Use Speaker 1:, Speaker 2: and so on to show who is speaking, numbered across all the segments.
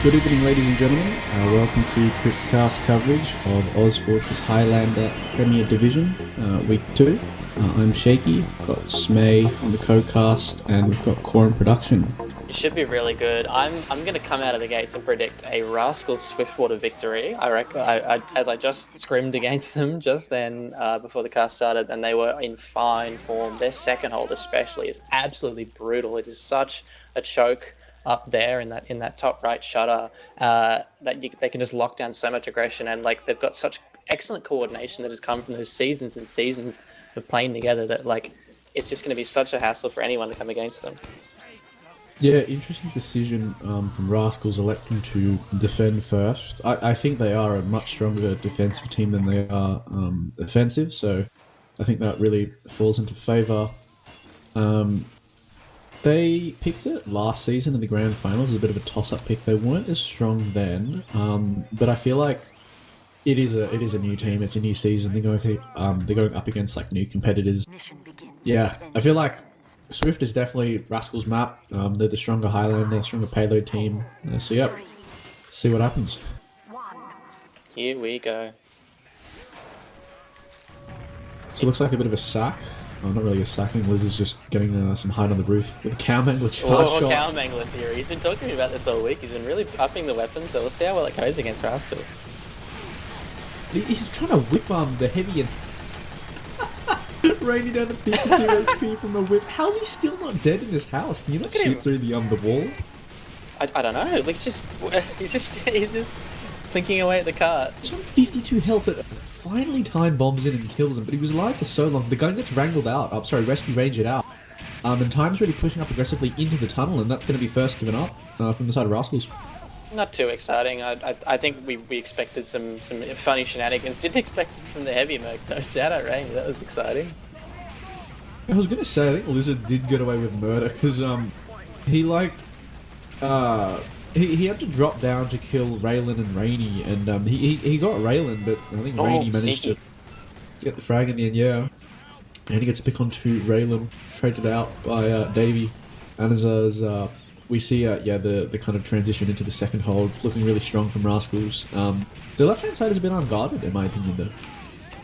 Speaker 1: Good evening, ladies and gentlemen. Welcome to KritzKast coverage of OZF Highlander Premier Division, Week 2. I'm Shakey, we've got Smae on the co-cast, and we've got Core in production.
Speaker 2: It should be really good. I'm going to come out of the gates and predict a Rascals Swiftwater victory. I reckon, as I just scrimmed against them just then before the cast started, and they were in fine form. Their second hold especially is absolutely brutal. It is such a choke up there in that top right shutter that they can just lock down so much aggression, and like they've got such excellent coordination that has come from those seasons and seasons of playing together that like it's just going to be such a hassle for anyone to come against them.
Speaker 1: Yeah, interesting decision from Rascals electing to defend first. I think they are a much stronger defensive team than they are offensive, so I think that really falls into favour. They picked it last season in the grand finals, a bit of a toss-up pick. They weren't as strong then, but I feel like it is a new team. It's a new season. They're going up against like new competitors. Yeah, I feel like Swift is definitely Rascals' map. They're the stronger Highlander, stronger payload team. So yep, see what happens.
Speaker 2: Here we go.
Speaker 1: So it looks like a bit of a sack. Oh, not really a sack. I think Liz is just getting some height on the roof with a cow mangler charge shot.
Speaker 2: Cow mangler theory. He's been talking to me about this all week. He's been really upping the weapons, so we'll see how well it goes against Rascals.
Speaker 1: He's trying to whip the heavy and raining down to 52 HP from a whip. How's he still not dead in his house? Can you not shoot through the wall?
Speaker 2: I don't know. Like he's just thinking away at the cart.
Speaker 1: It's on 52 health. It finally time bombs in and kills him, but he was alive for so long. The gun gets wrangled out. Rescue ranged out. And Time's really pushing up aggressively into the tunnel, and that's going to be first given up from the side of Rascals.
Speaker 2: Not too exciting. I think we expected some funny shenanigans. Didn't expect it from the heavy merc though. Shout out range. That was exciting.
Speaker 1: I was going to say, I think Lizard did get away with murder, because he had to drop down to kill Raylan and Rainy, and he got Raylan, but I think Rainy managed to get the frag in the end, yeah. And he gets a pick onto Raylan, traded out by Davey. And as we see, the kind of transition into the second hold, it's looking really strong from Rascals. The left-hand side has been unguarded, in my opinion, though.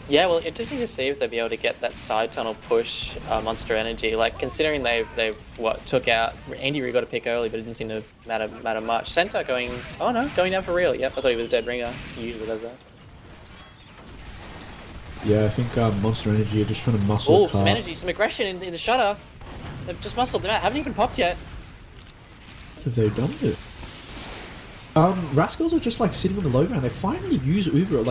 Speaker 2: Yeah, well, interesting to see if they'll be able to get that side tunnel push Monster Energy. Like, considering they took out Andy Rue got a pick early, but it didn't seem to matter much. Center going down for real. Yep, I thought he was dead ringer. He usually does that.
Speaker 1: Yeah, I think Monster Energy are just trying to muscle.
Speaker 2: Oh, some energy, some aggression in the shutter. They've just muscled them out. Haven't even popped yet.
Speaker 1: Have they done it? Rascals are just like sitting on the low ground. They finally use Uber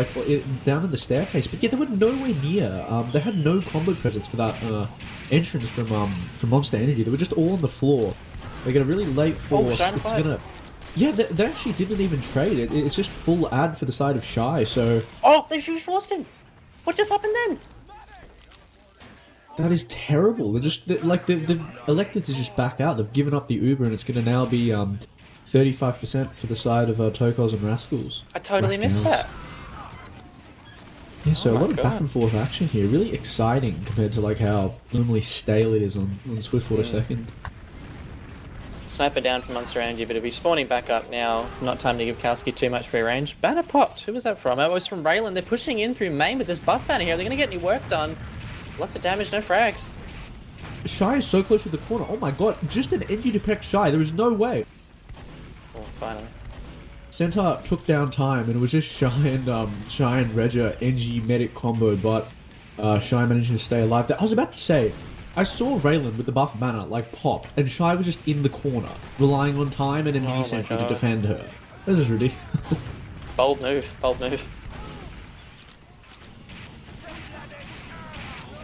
Speaker 1: down in the staircase, but yeah, they were nowhere near. They had no combo presence for that entrance from Monster Energy. They were just all on the floor. They get a really late force. They actually didn't even trade it. It's just full ad for the side of Shy. So
Speaker 2: they forced him. What just happened then?
Speaker 1: That is terrible. They've elected to just back out. They've given up the Uber, and it's going to now be 35% for the side of Tokos and Rascals.
Speaker 2: I totally missed that.
Speaker 1: Yeah, so a lot of back and forth action here. Really exciting compared to like how normally stale it is on Swiftwater second.
Speaker 2: Sniper down from Monster Energy, but it'll be spawning back up now. Not time to give Kowski too much free range. Banner popped. Who was that from? It was from Raylan. They're pushing in through main with this buff banner here. Are they going to get any work done? Lots of damage, no frags.
Speaker 1: Shy is so close to the corner. Oh my god, just an NG to peck Shy. There is no way.
Speaker 2: Oh, finally.
Speaker 1: Centaur took down Time, and it was just Shy and Regia NG medic combo, but Shy managed to stay alive. I was about to say, I saw Raylan with the buff banner like pop, and Shy was just in the corner, relying on Time and an E sentry to defend her. That is ridiculous.
Speaker 2: Bold move, bold move.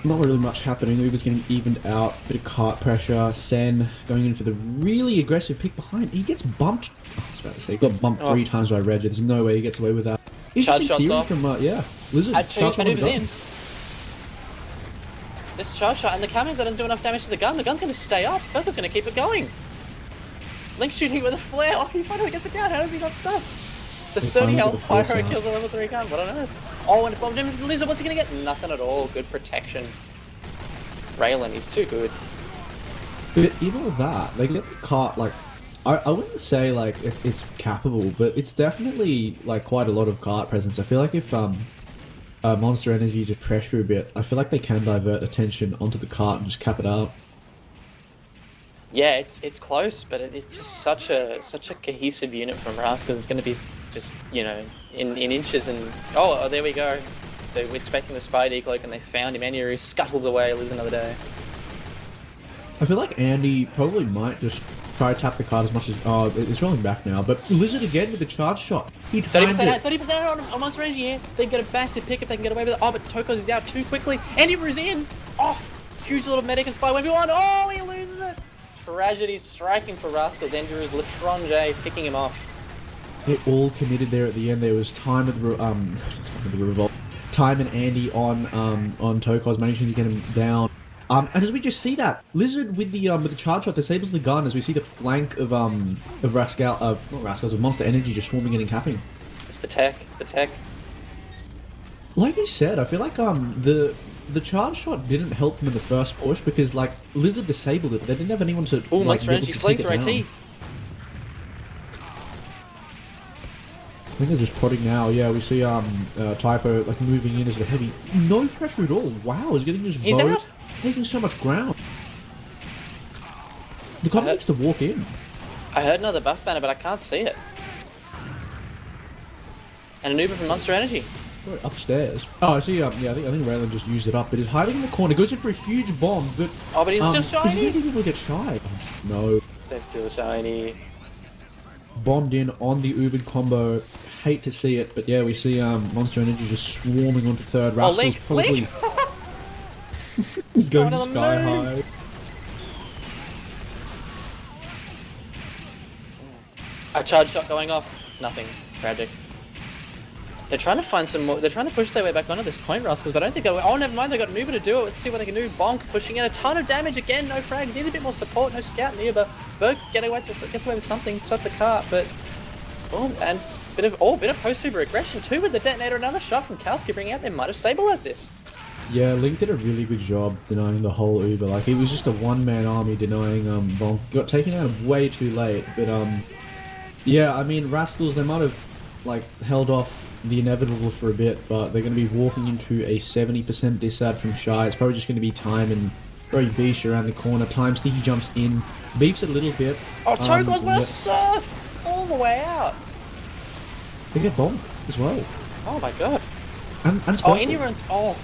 Speaker 1: Not really much happening. Uber's getting evened out. Bit of cart pressure. Sen going in for the really aggressive pick behind. He gets bumped. I was about to say, he got bumped 3 times by Regia. There's no way he gets away with that.
Speaker 2: Charge shots off.
Speaker 1: From, Lizard.
Speaker 2: And Uber's in. This charge shot, and the Kamen doesn't do enough damage to the gun. The gun's going to stay up. Spoker's going to keep it going. Link shooting with a flare. Oh, he finally gets it down. How does he not stop? The 30 health Pyro kills a level 3 gun. What on earth? Oh, and it bombed him. Lizard, what's he going to get? Nothing at all. Good protection. Raylan, he's too good.
Speaker 1: But in all that, they get the cart like I wouldn't say like it's capable, but it's definitely like quite a lot of cart presence. I feel like if Monster Energy just pressure a bit, I feel like they can divert attention onto the cart and just cap it out.
Speaker 2: Yeah, it's close, but it's just such a cohesive unit from Rascals. It's going to be just in inches and oh there we go. They were expecting the Spidey cloak and they found him. Andy scuttles away, lives another day.
Speaker 1: I feel like Andy probably might just try to tap the card as much as... Oh, it's rolling back now. But Lizard again with the charge shot. He timed
Speaker 2: 30% out,
Speaker 1: it.
Speaker 2: 30% out on Monster Energy here. They get a massive pick if they can get away with it. Oh, but Tokos is out too quickly. Andy is in. Oh, huge little medic and spy 1v1. Oh, he loses it. Tragedy striking for Rascals. Andrew is Latronje picking him off.
Speaker 1: They all committed there at the end. There was time with the revolt. Time and Andy on Tokos, managing to get him down. And as we just see that Lizard with the charge shot disables the gun, as we see the flank of Rascal, not Rascals, of Monster Energy just swarming in and capping.
Speaker 2: It's the tech. It's the tech.
Speaker 1: Like you said, I feel like the charge shot didn't help them in the first push because like Lizard disabled it. They didn't have anyone to.
Speaker 2: Oh,
Speaker 1: like,
Speaker 2: Monster Energy flanked their IT.
Speaker 1: I think they're just prodding now. Yeah, we see Typo like moving in as a heavy. No pressure at all. Wow, he's getting just
Speaker 2: He's out.
Speaker 1: Taking so much ground. The comp needs to walk in.
Speaker 2: I heard another buff banner, but I can't see it. And an Uber from Monster Energy.
Speaker 1: Right, upstairs. Oh, I see. Yeah, I think Raylan just used it up, but he's hiding in the corner. Goes in for a huge bomb, but
Speaker 2: he's still shiny.
Speaker 1: Is he going to be able to get shy? No.
Speaker 2: They're still shiny.
Speaker 1: Bombed in on the Ubered combo. Hate to see it, but yeah, we see Monster Energy just swarming onto third. Rascals probably. He's going sky high.
Speaker 2: A charge shot going off. Nothing. Tragic. They're trying to find some more. They're trying to push their way back onto this point, Rascals, but I don't think they'll. Oh, never mind. They got an Uber to do it. Let's see what they can do. Bonk pushing in a ton of damage again. No frag. Need a bit more support. No scout in the Uber. Berg gets away with something. Shot the cart, but oh, and bit of post Uber aggression too with the detonator. Another shot from Kalski bringing out. They might have stabilized this.
Speaker 1: Yeah, Link did a really good job denying the whole Uber. Like, it was just a one-man army denying Bonk. Got taken out way too late, but yeah, I mean, Rascals, they might have like held off the inevitable for a bit, but they're going to be walking into a 70% disad from Shy. It's probably just going to be Time and very Beesh around the corner. Time, Sticky jumps in, beefs it a little bit.
Speaker 2: Oh, Togos with a surf all the way out.
Speaker 1: They get Bonk as well.
Speaker 2: Oh my god.
Speaker 1: And
Speaker 2: Indy runs. Oh.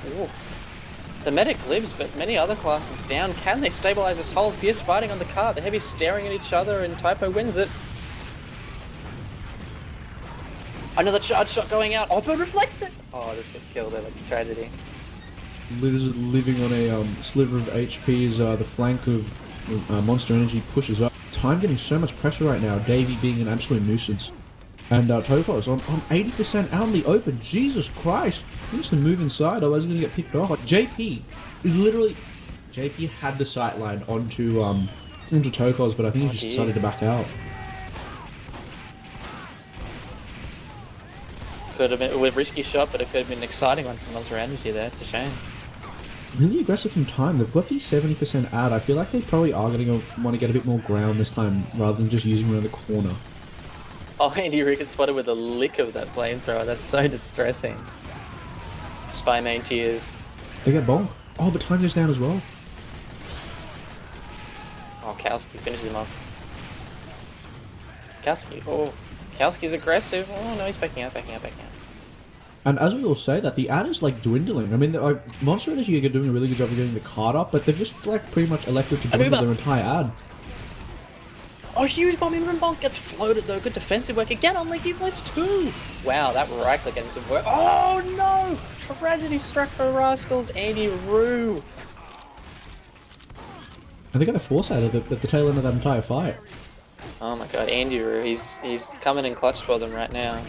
Speaker 2: The medic lives, but many other classes down. Can they stabilize this whole fierce fighting on the cart? The heavy staring at each other, and Typo wins it. Another charge shot going out. Oh, but reflects it. Oh, this got killed there. That's a tragedy.
Speaker 1: Lizard living on a sliver of HP as the flank of Monster Energy pushes up. Time getting so much pressure right now. Davey being an absolute nuisance. And Tokos on 80% out in the open. Jesus Christ. He needs to move inside, otherwise he's going to get picked off. Like, JP is literally... JP had the sight line onto Tokos, but I think he just decided to back out.
Speaker 2: Could have been a risky shot, but it could have been an exciting one from Monster Energy there. It's a shame.
Speaker 1: Really aggressive from Time. They've got the 70% ad. I feel like they probably are going to want to get a bit more ground this time, rather than just using around the corner.
Speaker 2: Oh, Andy Rickett spotted with a lick of that flamethrower. That's so distressing. Spy main tears.
Speaker 1: They get bonk. Oh, but Time goes down as well.
Speaker 2: Oh, Kalski finishes him off. Kalski. Oh, Kalski's aggressive. Oh no, he's backing out.
Speaker 1: And as we all say that, the ad is like dwindling. I mean, Monster Energy are doing a really good job of getting the card up, but they've just like pretty much elected to dwindle their entire ad.
Speaker 2: Oh, huge bomb in Bonk gets floated though. Good defensive work again on Link. He floats too. Wow, that right click getting some work. Oh no! Tragedy struck for Rascals. Andy Roo.
Speaker 1: And they got the force out of it at the tail end of that entire fight.
Speaker 2: Oh my god, Andy Roo. He's coming in clutch for them right now.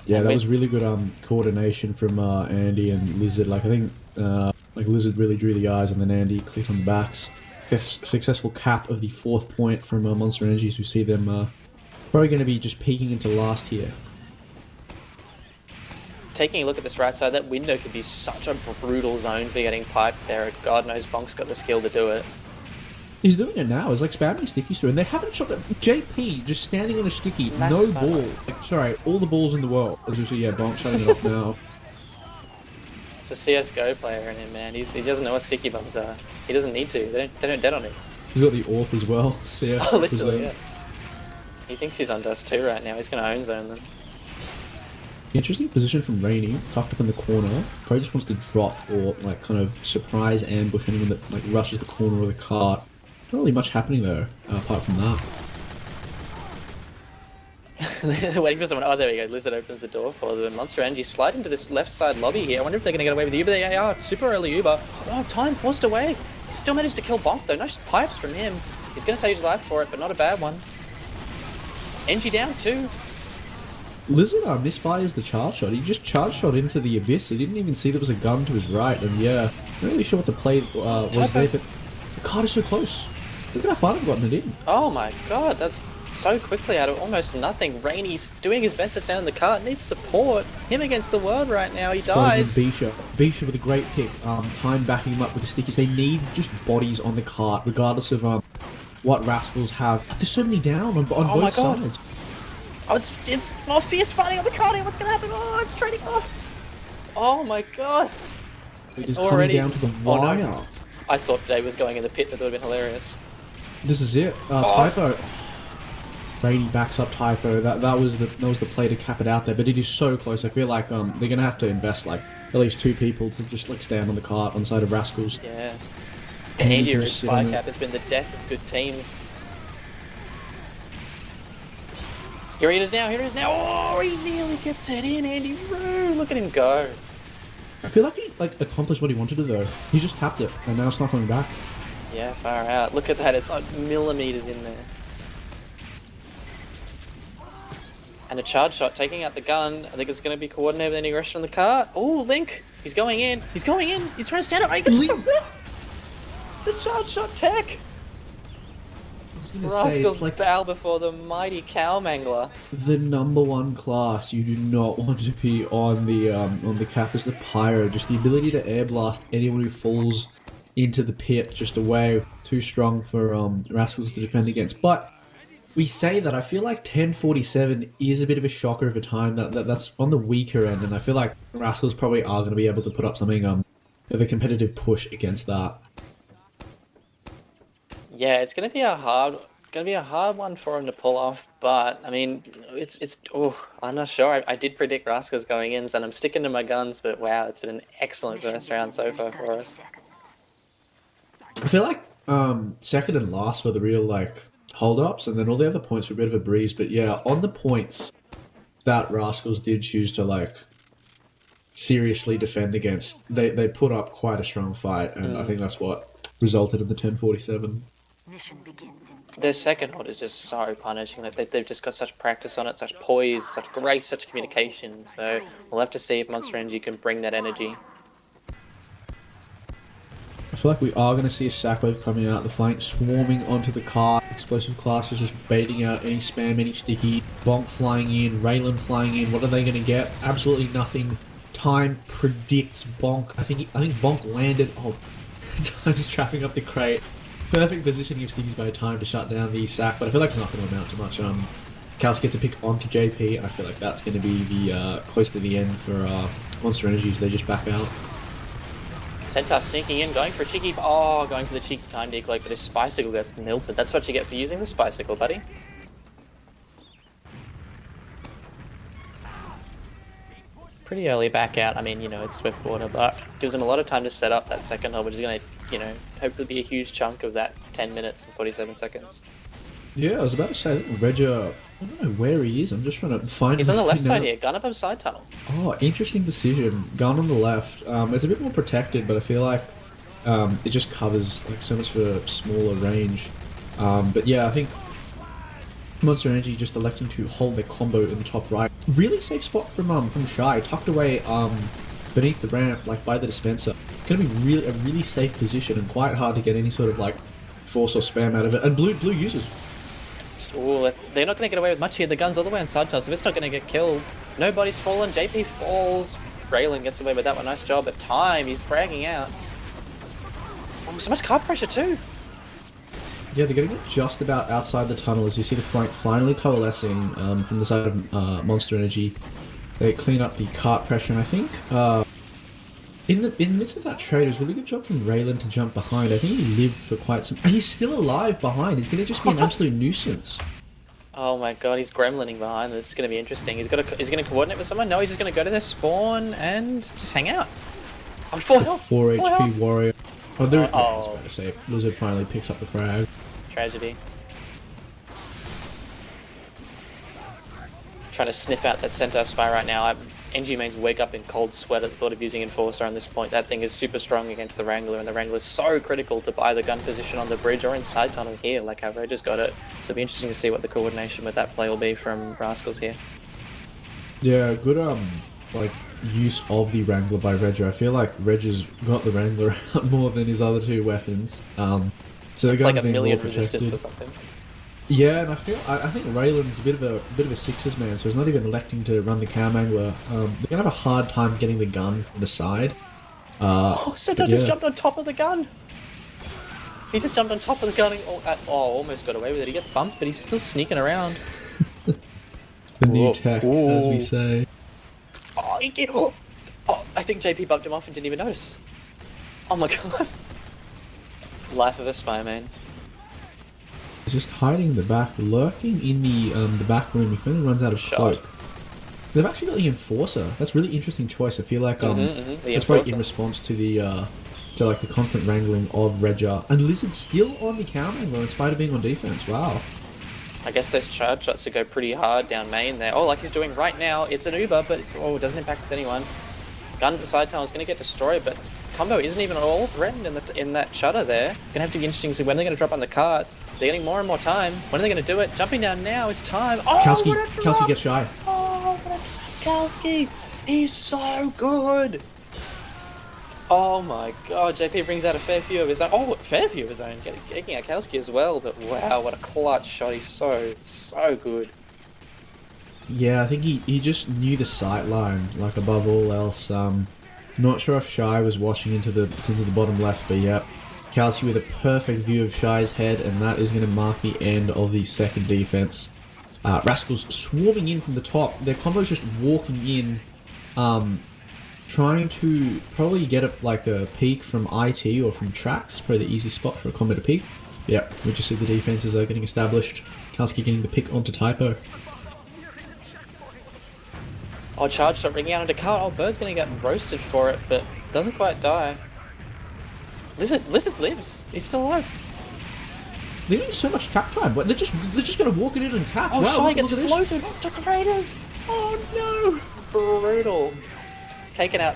Speaker 1: Yeah, that was really good coordination from Andy and Lizard. Like I think like Lizard really drew the eyes, and then Andy clicked on the backs. Successful cap of the 4th point from Monster Energy, so we see them probably going to be just peeking into last here.
Speaker 2: Taking a look at this right side, that window could be such a brutal zone for getting piped there. God knows Bonk's got the skill to do it.
Speaker 1: He's doing it now. He's like spamming stickies through, and they haven't shot that. JP just standing on a sticky,
Speaker 2: Massive
Speaker 1: no ball. Like, sorry, all the balls in the world. As you see, yeah, Bonk shutting it off now.
Speaker 2: It's a CS:GO player in him, man. He doesn't know what sticky bombs are. He doesn't need to. They don't dead on him.
Speaker 1: He's got the AWP as well. CS
Speaker 2: Oh, literally, yeah. He thinks he's on Dust 2 right now. He's going to own zone them.
Speaker 1: Interesting position from Rainy, tucked up in the corner. Probably just wants to drop or like kind of surprise ambush anyone that like rushes the corner or the cart. Not really much happening though, apart from that.
Speaker 2: Waiting for someone. Oh, there we go. Lizard opens the door for them. Monster Energy slide into this left side lobby here. I wonder if they're going to get away with the Uber. They are. Super early Uber. Oh, time forced away. He still managed to kill Bonk though. No pipes from him. He's going to take his life for it, but not a bad one. NG down too.
Speaker 1: Lizard misfires the charge shot. He just charge shot into the abyss. He didn't even see there was a gun to his right. And yeah, not really sure what the play was there, but the card is so close. Look at how far they've gotten it in.
Speaker 2: Oh my god, that's so quickly out of almost nothing. Rainy's doing his best to stay on the cart. Needs support. Him against the world right now. He dies.
Speaker 1: Bisha with a great pick. Time backing him up with the stickies. They need just bodies on the cart, regardless of what rascals have. There's so many down on both sides.
Speaker 2: Oh, it's more fierce fighting on the cart. What's gonna happen? Oh, it's trading off. Oh my god.
Speaker 1: It is coming down to the wire.
Speaker 2: No. I thought Dave was going in the pit. That would have been hilarious.
Speaker 1: This is it. Typo. Brady backs up Typo. That was the play to cap it out there, but it is so close. I feel like they're gonna have to invest like at least 2 people to just like stand on the cart on the side of rascals.
Speaker 2: Yeah. Andy Roo's spy cap has been the death of good teams. Here he is now. Oh, he nearly gets it in, Andy Roo. Look at him go.
Speaker 1: I feel like he accomplished what he wanted to do. He just tapped it, and now it's not coming back.
Speaker 2: Yeah, far out. Look at that. It's like millimeters in there. And a charge shot taking out the gun. I think it's going to be coordinated with any rush on the cart. Oh, Link. He's going in. He's trying to stand up. Oh, he gets the charge shot tech. Rascals like bow before the mighty cow mangler.
Speaker 1: The #1 class you do not want to be on the cap is the Pyro. Just the ability to air blast anyone who falls into the pit just away. Too strong for rascals to defend against. But we say that I feel like 1047 is a bit of a shocker of a time. That's on the weaker end, and I feel like rascals probably are going to be able to put up something of a competitive push against that.
Speaker 2: Yeah, it's gonna be a hard one for him to pull off, but I mean, I'm not sure. I did predict rascals going in, and I'm sticking to my guns. But wow, it's been an excellent first round so far for us.
Speaker 1: I feel like second and last were the real like hold-ups, and then all the other points were a bit of a breeze. But yeah, on the points that rascals did choose to like seriously defend against, they put up quite a strong fight, and I think that's what resulted in the 1047.
Speaker 2: Their second hold is just so punishing. Like they've just got such practice on it, such poise, such grace, such communication. So we'll have to see if Monster Energy can bring that energy.
Speaker 1: I feel like we are going to see a sack wave coming out the flank, swarming onto the cart. Explosive classes just baiting out any spam, any sticky. Bonk flying in, Raylan flying in. What are they going to get? Absolutely nothing. Time predicts Bonk. I think Bonk landed. Oh, Time's trapping up the crate. Perfect positioning of Stiggy's by time to shut down the sack, but I feel like it's not going to amount to much. Kals gets a pick onto JP, and I feel like that's going to be the close to the end for Monster Energies. They just back out.
Speaker 2: Centaur sneaking in, going for a cheeky... Oh, going for the cheeky time decloak, but his Spicicle gets melted. That's what you get for using the Spicicle, buddy. Pretty early back out. I mean, you know, it's Swiftwater, but gives him a lot of time to set up that second hold, which is going to, you know, hopefully be a huge chunk of that 10 minutes and 47 seconds.
Speaker 1: Yeah, I was about to say, Reg, I don't know where he is. I'm just trying to find him.
Speaker 2: He's on the left side here, gun above side tunnel.
Speaker 1: Oh, interesting decision. Gun on the left. It's a bit more protected, but I feel like it just covers like so much for smaller range. But yeah, I think Monster Energy just electing to hold their combo in the top right. Really safe spot from Shy, tucked away beneath the ramp, like by the dispenser. Gonna be a really safe position and quite hard to get any sort of like force or spam out of it. And blue uses.
Speaker 2: Ooh, they're not going to get away with much here. The gun's all the way on side tunnel, so it's not going to get killed. Nobody's fallen. JP falls. Raylan gets away with that one. Nice job. But time, he's fragging out. Oh, so much card pressure too.
Speaker 1: Yeah, they're getting it just about outside the tunnel as you see the flank finally coalescing from the side of Monster Energy. They clean up the cart pressure, and I think in the midst of that trade, it was a really good job from Raylan to jump behind. I think he lived for quite some... And he's still alive behind. He's going to just be an absolute nuisance.
Speaker 2: Oh my god, he's gremlining behind. This is going to be interesting. He's going to coordinate with someone. No, he's just going to go to their spawn and just hang out. Oh, 4 health.
Speaker 1: 4 HP warrior. Oh, there.
Speaker 2: Oh.
Speaker 1: I was about to say, Lizard finally picks up the frag.
Speaker 2: Tragedy. Trying to sniff out that center spy right now. NG mains wake up in cold sweat at the thought of using Enforcer on this point. That thing is super strong against the Wrangler, and the Wrangler is so critical to buy the gun position on the bridge or inside tunnel here, like how Ray just got it. So it'll be interesting to see what the coordination with that play will be from Rascals here.
Speaker 1: Yeah, good like use of the Wrangler by Regger. I feel like Regger's got the Wrangler out more than his other 2 weapons. So
Speaker 2: It's
Speaker 1: the gun's
Speaker 2: like a
Speaker 1: being
Speaker 2: million
Speaker 1: well protected.
Speaker 2: resistance or something.
Speaker 1: Yeah, and I think Raylan's a bit of a sixes man, so he's not even electing to run the cam angler. They're gonna have a hard time getting the gun from the side.
Speaker 2: Centaur just jumped on top of the gun. He just jumped on top of the gun and almost got away with it. He gets bumped, but he's still sneaking around.
Speaker 1: The new tech, as we say.
Speaker 2: I think JP bumped him off and didn't even notice. Oh my god. Life of a spy, man.
Speaker 1: He's just hiding in the back, lurking in the back room. If anyone runs out of cloak, they've actually got the Enforcer. That's a really interesting choice. I feel like that's probably in response to the like the constant wrangling of Regger and Lizard still on the counter angler in spite of being on defense. Wow.
Speaker 2: I guess those charge shots to go pretty hard down main there. Oh, like he's doing right now. It's an Uber, but it doesn't impact with anyone. Guns at side tunnel is going to get destroyed, but combo isn't even at all threatened in that shutter there. Gonna have to be interesting to see when they're going to drop on the cart. They're getting more and more time. When are they going to do it? Jumping down now is time. Oh,
Speaker 1: Kalski gets shy.
Speaker 2: Oh, Kalski, he's so good. Oh my god, JP brings out a fair few of his own. Oh, fair few of his own. Getting out Kalski as well, but wow, what a clutch shot. He's so good.
Speaker 1: Yeah, I think he just knew the sight line, like above all else. Not sure if Shy was watching into the bottom left, but yeah. Kalski with a perfect view of Shy's head, and that is going to mark the end of the second defense. Rascals swarming in from the top. Their combo's just walking in, trying to probably get a peek from IT or from tracks. Probably the easy spot for a combo to peek. Yeah, we just see the defenses are getting established. Kalski getting the pick onto Typo.
Speaker 2: Oh, charge shot ringing out into cart. Oh, Bird's going to get roasted for it, but doesn't quite die. Lizard lives. He's still alive.
Speaker 1: They need so much cap time, but they're just gonna walk it in and cap.
Speaker 2: Oh,
Speaker 1: wow,
Speaker 2: Shy gets
Speaker 1: look at
Speaker 2: floated to Craters. Oh no! Brutal. Taken out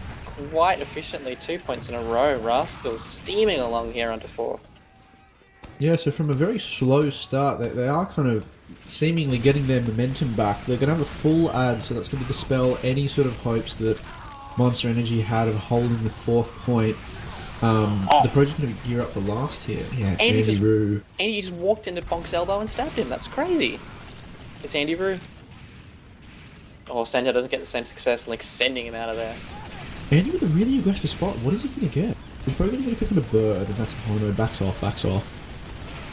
Speaker 2: quite efficiently, 2 points in a row. Rascals steaming along here onto 4th.
Speaker 1: Yeah, so from a very slow start, they are kind of seemingly getting their momentum back. They're gonna have a full ad, so that's gonna dispel any sort of hopes that Monster Energy had of holding the 4th point. The project's going to gear up for last here. Yeah, Andy Roo.
Speaker 2: Andy just walked into Bonk's elbow and stabbed him. That's crazy. It's Andy Roo. Oh, Sanjay doesn't get the same success, like sending him out of there.
Speaker 1: Andy with a really aggressive spot. What is he going to get? He's probably going to pick on a bird, and that's oh no, backs off.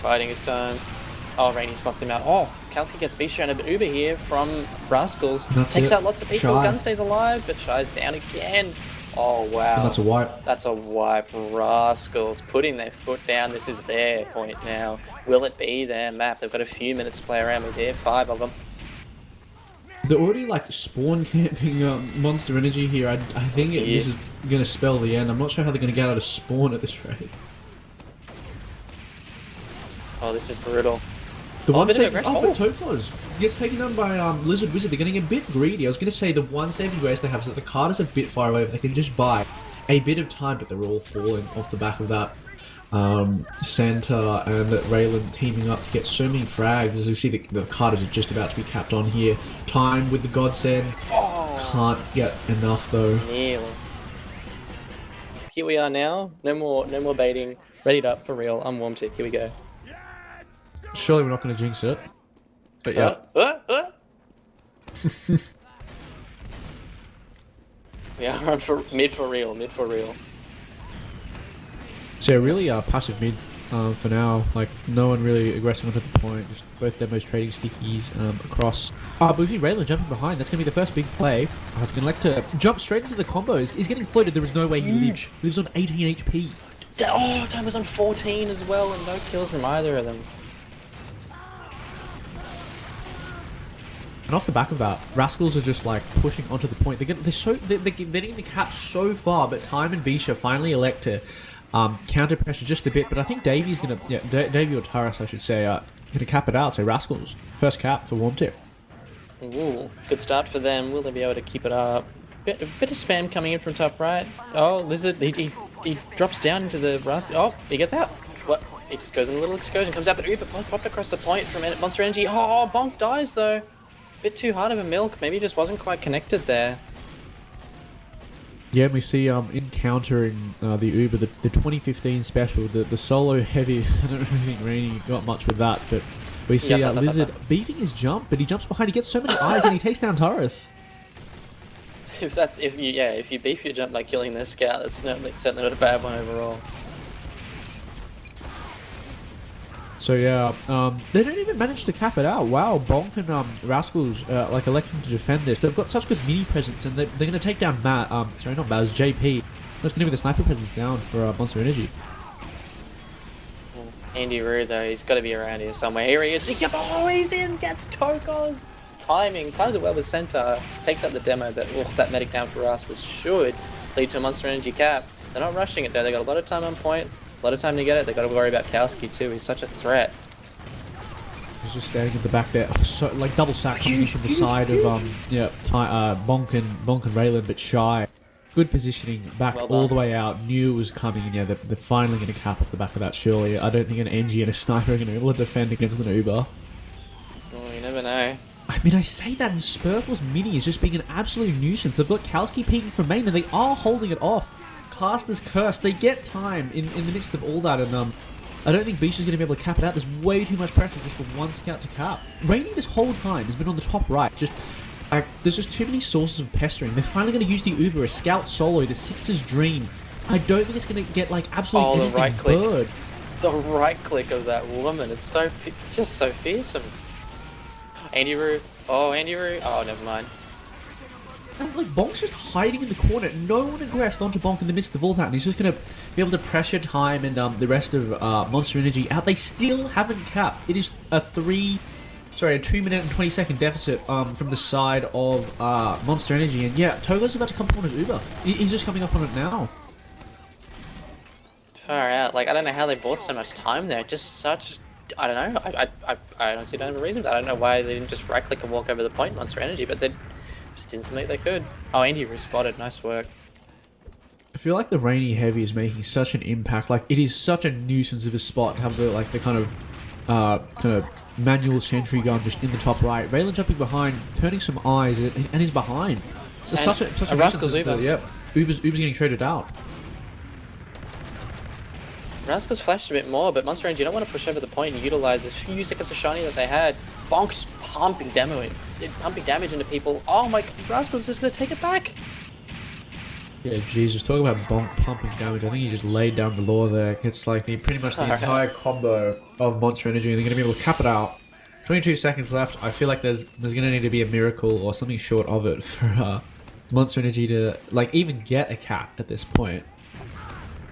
Speaker 2: Biding his time. Oh, Rainy spots him out. Oh, Kalski gets beat shown a bit Uber here from Rascals. Takes out lots of people.
Speaker 1: Shy.
Speaker 2: Gun stays alive, but Shy's down again. Oh, wow.
Speaker 1: And that's a wipe.
Speaker 2: That's a wipe. Rascals putting their foot down. This is their point now. Will it be their map? They've got a few minutes to play around with here. 5 of them.
Speaker 1: They're already like spawn camping Monster Energy here. I think this is going to spell the end. I'm not sure how they're going to get out of spawn at this rate.
Speaker 2: Oh, this is brutal.
Speaker 1: The one saving, but Tokos gets taken down by Lizard Wizard. They're getting a bit greedy. I was going to say the one saving grace they have is that the card is a bit far away. If they can just buy a bit of time, but they're all falling off the back of that. Santa and Raylan teaming up to get so many frags. As you see, the card is just about to be capped on here. Time with the Godsend. Can't get enough though.
Speaker 2: Nearly. Here we are now. No more baiting. Readied up for real. I'm Warmtic. Here we go.
Speaker 1: Surely we're not going to jinx it. But yeah.
Speaker 2: We are on for mid for real.
Speaker 1: So really passive mid for now. Like, no one really aggressing onto the point. Just both demos trading stickies across. But we see Raylan jumping behind. That's going to be the first big play. He's going to like to jump straight into the combos. He's getting floated. There is no way he lives. He lives on 18 HP.
Speaker 2: Oh, time was on 14 as well, and no kills from either of them.
Speaker 1: And off the back of that, Rascals are just like pushing onto the point. They're getting the cap so far, but Time and Bisha finally elect to counter pressure just a bit. But I think Davey's gonna, Davey or Taras, I should say, gonna cap it out. So Rascals, first cap for Warmtic.
Speaker 2: Ooh, good start for them. Will they be able to keep it up? Bit of spam coming in from top right. Oh, Lizard, he drops down into the rust. Oh, he gets out. What? He just goes in a little excursion, comes out, but Uber popped across the point from Monster Energy. Oh, Bonk dies though. Bit too hard of a milk. Maybe he just wasn't quite connected there.
Speaker 1: Yeah, and we see encountering the Uber, the 2015 special, the solo heavy. I don't really think Rainy got much with that, but we see Lizard beefing his jump, but he jumps behind. He gets so many eyes and he takes down Taurus.
Speaker 2: If you beef your jump by killing this scout, that's certainly not a bad one overall.
Speaker 1: So yeah, they don't even manage to cap it out. Wow, Bonk and Rascals like electing to defend this. They've got such good mini presence, and they're going to take down Matt. Sorry, not Maz, JP. That's going to be the sniper presence down for Monster Energy.
Speaker 2: Andy Rue though, he's got to be around here somewhere. Here he is. Oh, he's in. Gets Tokos. Times it well with center. Takes out the demo, but that medic down for Rascals should lead to a Monster Energy cap. They're not rushing it though. They got a lot of time on point. A lot of time to get it. They got to worry about Kowski too. He's such a threat.
Speaker 1: He's just standing at the back there. Oh, so like double sack coming from the side of Bonk and Raylan, but shy. Good positioning, backed all the way out. Knew it was coming, and yeah, they're finally going to cap off the back of that. Surely, I don't think an NG and a sniper are going to be able to defend against an Uber.
Speaker 2: Oh, you never know.
Speaker 1: I mean, I say that, and Spurple's mini is just being an absolute nuisance. They've got Kowski peeking from main, and they are holding it off. Caster's Curse, they get time in the midst of all that, and I don't think Bisha's going to be able to cap it out. There's way too much pressure just for one scout to cap. Rainy this whole time has been on the top right. There's just too many sources of pestering. They're finally going to use the Uber, a scout solo, the Sixer's Dream. I don't think it's going to get like absolutely anything.
Speaker 2: The right click. The right click of that woman. It's just so fearsome. Andy Roo. Oh, never mind.
Speaker 1: And like Bonk's just hiding in the corner. No one aggressed onto Bonk in the midst of all that, and he's just gonna be able to pressure Time and the rest of Monster Energy out. They still haven't capped. It is a 2-minute and 20-second deficit from the side of Monster Energy, and yeah, Togo's about to come up on his Uber. He's just coming up on it now.
Speaker 2: Far out. Like I don't know how they bought so much time there. Just such. I don't know. I honestly don't have a reason, but I don't know why they didn't just right click and walk over the point, Monster Energy, but they just didn't seem like they could. Oh, Andy respotted. Nice work.
Speaker 1: I feel like the Rainy Heavy is making such an impact. Like it is such a nuisance of a spot to have the kind of manual sentry gun just in the top right. Raylan jumping behind, turning some eyes, and he's behind. So such a
Speaker 2: Rascals Uber.
Speaker 1: Yep. Uber's getting traded out.
Speaker 2: Rascals flashed a bit more, but Monster Energy don't want to push over the point and utilize this few seconds of shiny that they had. Bonk's pumping damage into people. Oh my, Rascals just going to take it back.
Speaker 1: Yeah, Jesus, talk about Bonk pumping damage. I think he just laid down the law there. It's like pretty much the entire combo of Monster Energy, and they're going to be able to cap it out. 22 seconds left. I feel like there's going to need to be a miracle or something short of it for Monster Energy to like even get a cap at this point.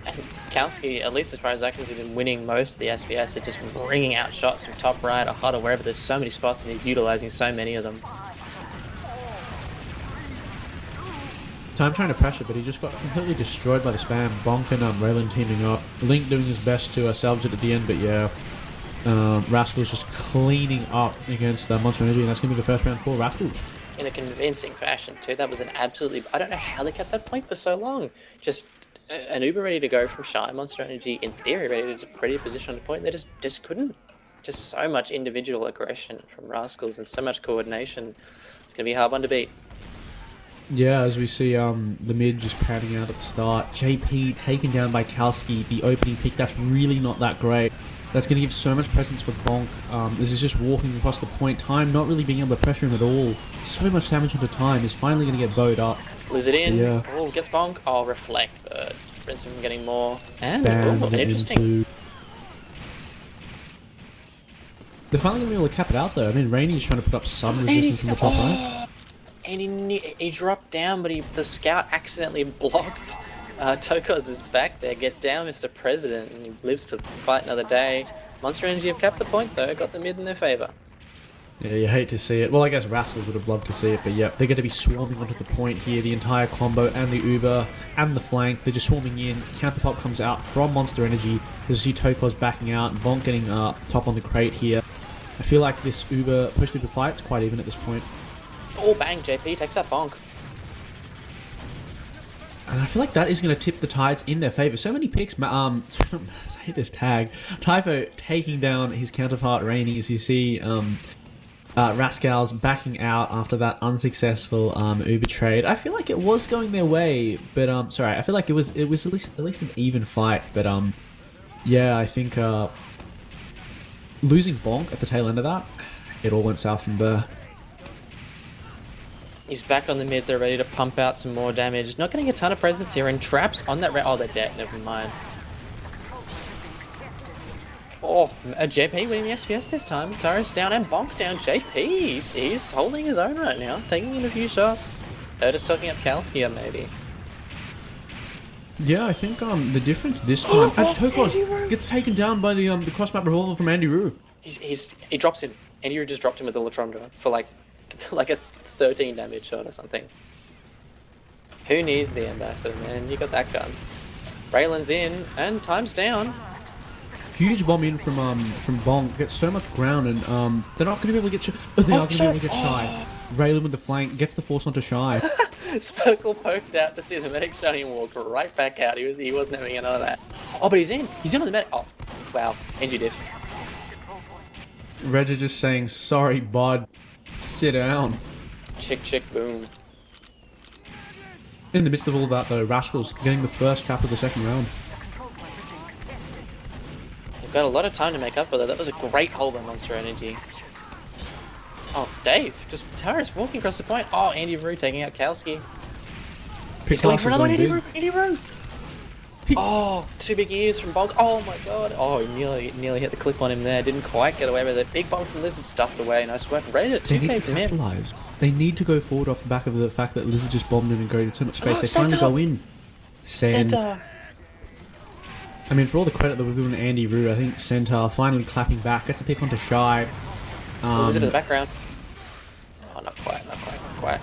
Speaker 2: And Kowski, at least as far as I can see, been winning most of the SBS. They're just ringing out shots from top right or HUD or wherever. There's so many spots and he's utilizing so many of them.
Speaker 1: Time trying to pressure, but he just got completely destroyed by the spam. Bonk and Raylan teaming up. Link doing his best to salvage it at the end, but yeah. Rascals just cleaning up against Monster Energy, and that's going to be the first round for Rascals.
Speaker 2: In a convincing fashion, too. That was an absolutely... I don't know how they kept that point for so long. Just an Uber ready to go from Shy. Monster Energy, in theory, ready to just ready to position on the point. They just couldn't. Just so much individual aggression from Rascals and so much coordination. It's going to be a hard one to beat.
Speaker 1: Yeah, as we see the mid just padding out at the start. JP taken down by Kowski. The opening pick, that's really not that great. That's going to give so much presence for Bonk. This is just walking across the point. Time not really being able to pressure him at all. So much damage onto Time is finally going to get bowed up.
Speaker 2: Lose it in.
Speaker 1: Yeah.
Speaker 2: Oh, gets Bonk. Oh, reflect. Prevents him from getting more. And
Speaker 1: Bam,
Speaker 2: an interesting...
Speaker 1: They're finally going to be able to cap it out, though. I mean, Rainy's trying to put up some resistance in the top right.
Speaker 2: And he dropped down, but the scout accidentally blocked. Tokos is back there. Get down, Mr. President, and he lives to fight another day. Monster Energy have kept the point, though. Got the mid in their favour.
Speaker 1: Yeah, you hate to see it. Well, I guess Rascals would have loved to see it, but yeah, they're going to be swarming onto the point here. The entire combo and the Uber and the flank, they're just swarming in. Counterpop comes out from Monster Energy. You see Tokos backing out, Bonk getting top on the crate here. I feel like this push-Uber fight is quite even at this point.
Speaker 2: Oh, bang, JP takes that Bonk.
Speaker 1: And I feel like that is going to tip the tides in their favour. So many picks. I hate this tag. Typho taking down his counterpart Rainy, as you see Rascals backing out after that unsuccessful Uber trade. I feel like it was going their way, but sorry, I feel like it was at least an even fight. But yeah, I think losing Bonk at the tail end of that, it all went south from there.
Speaker 2: He's back on the mid. They're ready to pump out some more damage. Not getting a ton of presence here, and traps on that. Oh, they're dead. Never mind. Oh, JP winning the SPS this time. Taurus down and Bonk down. JP, he's holding his own right now, taking in a few shots. Otis talking up Kalskia maybe.
Speaker 1: Yeah, I think the difference this time. And Tokos gets taken down by the cross-map revolver from Andy Roo.
Speaker 2: He drops him. Andy Roo just dropped him with the Latronda for like a 13 damage shot or something. Who needs the ambassador, man? You got that gun. Raylan's in and time's down.
Speaker 1: Huge bomb in from Bonk, gets so much ground, and they're not going to be able to get they are going to be able to get Shy. Raylan with the flank gets the force onto Shy.
Speaker 2: Sparkle poked out to see the medic shot and walked right back out. He wasn't having none of that. Oh, but he's in on the medic. Oh, wow. NG diff.
Speaker 1: Reg just saying, sorry bud, sit down.
Speaker 2: Chick boom.
Speaker 1: In the midst of all that though, Rascals getting the first cap of the second round.
Speaker 2: They've got a lot of time to make up for that. That was a great hold on Monster Energy. Oh, Dave, just Taurus walking across the point. Oh, Andy Roo taking out Kalski. He's going for another one, Andy Roo! Oh, 2 big ears from Bonk. Oh my god. Oh, he nearly hit the clip on him there. Didn't quite get away with it. Big bomb from Lizard stuffed away. Nice work. Rated at 2k from him.
Speaker 1: They need to go forward off the back of the fact that Lizard just bombed him and created so much space. They finally go in.
Speaker 2: Center.
Speaker 1: I mean, for all the credit that we've given Andy Roo, I think Centaur finally clapping back. Gets a pick onto Shy.
Speaker 2: Lizard in the background. Oh, not quite.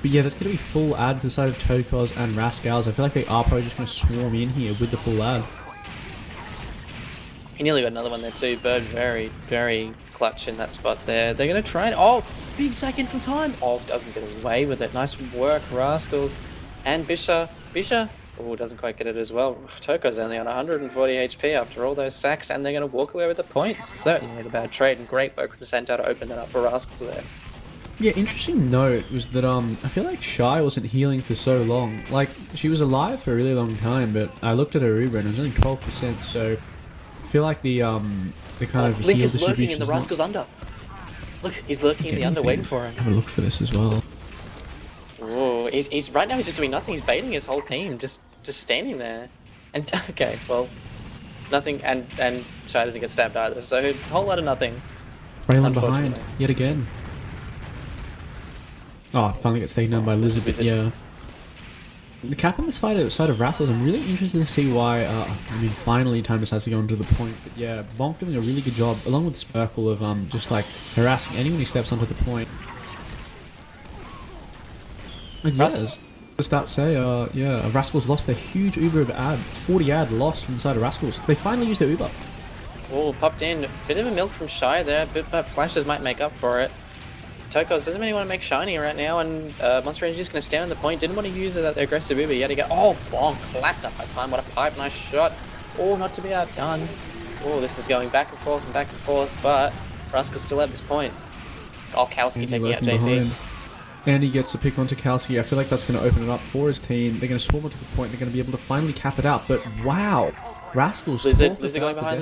Speaker 1: But yeah, there's going to be full ad for the side of Tokos and Rascals. I feel like they are probably just going to swarm in here with the full ad.
Speaker 2: He nearly got another one there too. Bird very, very clutch in that spot there. They're going to try and... Oh, big second from time. Oh, doesn't get away with it. Nice work, Rascals. And Bisha. Oh, doesn't quite get it as well. Toko's only on 140 HP after all those sacks, and they're going to walk away with the points. Certainly a bad trade, and great work from Centaur to open that up for Rascals there.
Speaker 1: Yeah, interesting note was that I feel like Shy wasn't healing for so long. Like, she was alive for a really long time, but I looked at her Uber and it was only 12%, so I feel like the kind of
Speaker 2: Link
Speaker 1: heal
Speaker 2: is lurking in the Rascals under. Look, he's lurking in the under waiting for him.
Speaker 1: Have a look for this as well.
Speaker 2: Oh, he's right now he's just doing nothing. He's baiting his whole team, just standing there. And okay, well, nothing, and Shy doesn't get stabbed either, so a whole lot of nothing.
Speaker 1: Raylan behind, yet again. Oh, finally gets taken down by Lizard, but yeah. The cap on this fight outside of Rascals, I'm really interested to see why, finally time decides to go into the point, but yeah, Bonk doing a really good job, along with Sparkle, of just like harassing anyone who steps onto the point. And yeah, as the stats say, Rascals lost their huge Uber of ad, 40 ad lost from the side of Rascals. They finally used their Uber.
Speaker 2: Oh, popped in, bit of a milk from Shy there, but flashes might make up for it. Tokos doesn't really want to make shiny right now, and Monster Energy is going to stay on the point. Didn't want to use that aggressive Uber yet. He got Bonk clapped up by time. What a pipe, nice shot. Oh, not to be outdone. Oh, this is going back and forth, but Rascals still at this point. Oh, Kalski taking out JP.
Speaker 1: Behind. And he gets a pick onto Kalski. I feel like that's going to open it up for his team. They're going to swarm onto the point. They're going to be able to finally cap it out. But wow, Rascals.
Speaker 2: Lizard going behind.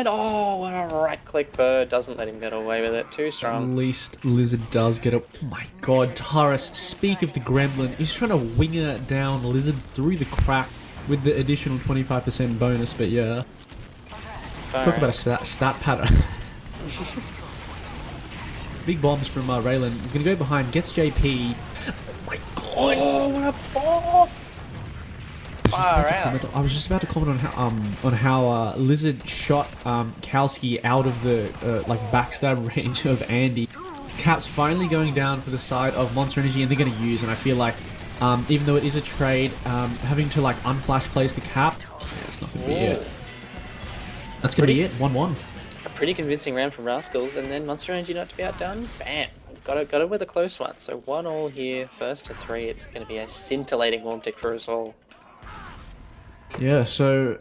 Speaker 2: Oh, what a right click. Bird doesn't let him get away with it. Too strong.
Speaker 1: At least Lizard does get up. Oh my god, Taurus, speak of the gremlin. He's trying to wing it down Lizard through the crack with the additional 25% bonus. But yeah. Talk about a stat pattern. Big bombs from Raylan. He's going to go behind, gets JP. Oh my god!
Speaker 2: Oh, what a ball!
Speaker 1: I was just about to comment on how Lizard shot Kalski out of the like backstab range of Andy. Cap's finally going down for the side of Monster Energy, and they're going to use. And I feel like even though it is a trade, having to like unflash plays the Cap, it's not going to be it. That's going to be it. 1-1.
Speaker 2: A pretty convincing round from Rascals, and then Monster Energy not to be outdone. Bam! Got it with a close one. So 1-1 here, first to 3. It's going to be a scintillating Warmtic for us all.
Speaker 1: Yeah, so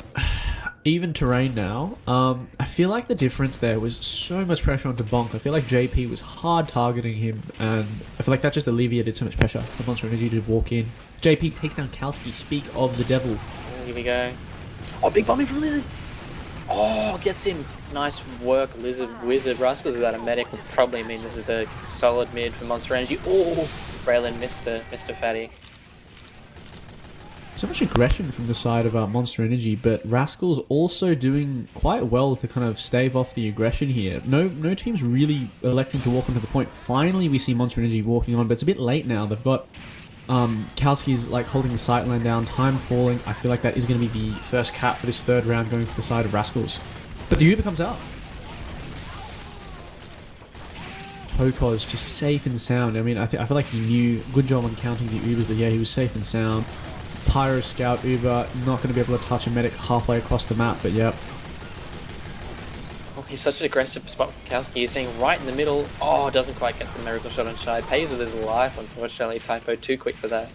Speaker 1: even terrain now. I feel like the difference there was so much pressure onto Bonk. I feel like JP was hard targeting him, and I feel like that just alleviated so much pressure for Monster Energy to walk in. JP takes down Kalski. Speak of the devil.
Speaker 2: Here we go. Oh, big bombing from Lizard. Oh, gets him. Nice work, Wizard. Rascals without a medic would probably mean this is a solid mid for Monster Energy. Oh, Raylan missed a fatty.
Speaker 1: So much aggression from the side of Monster Energy, but Rascals also doing quite well to kind of stave off the aggression here. No team's really electing to walk onto the point. Finally, we see Monster Energy walking on, but it's a bit late now. They've got Kalski's like holding the sight line down, time falling. I feel like that is going to be the first cap for this third round going for the side of Rascals. But the Uber comes out. Toko's just safe and sound. I mean, I feel like he knew. Good job on counting the Ubers, but yeah, he was safe and sound. Pyro Scout Uber, not going to be able to touch a medic halfway across the map, but yep.
Speaker 2: Oh, he's such an aggressive spot for Kalski. He's staying right in the middle. Oh, doesn't quite get the miracle shot on Shy. Pays with his life, unfortunately. Typo too quick for that.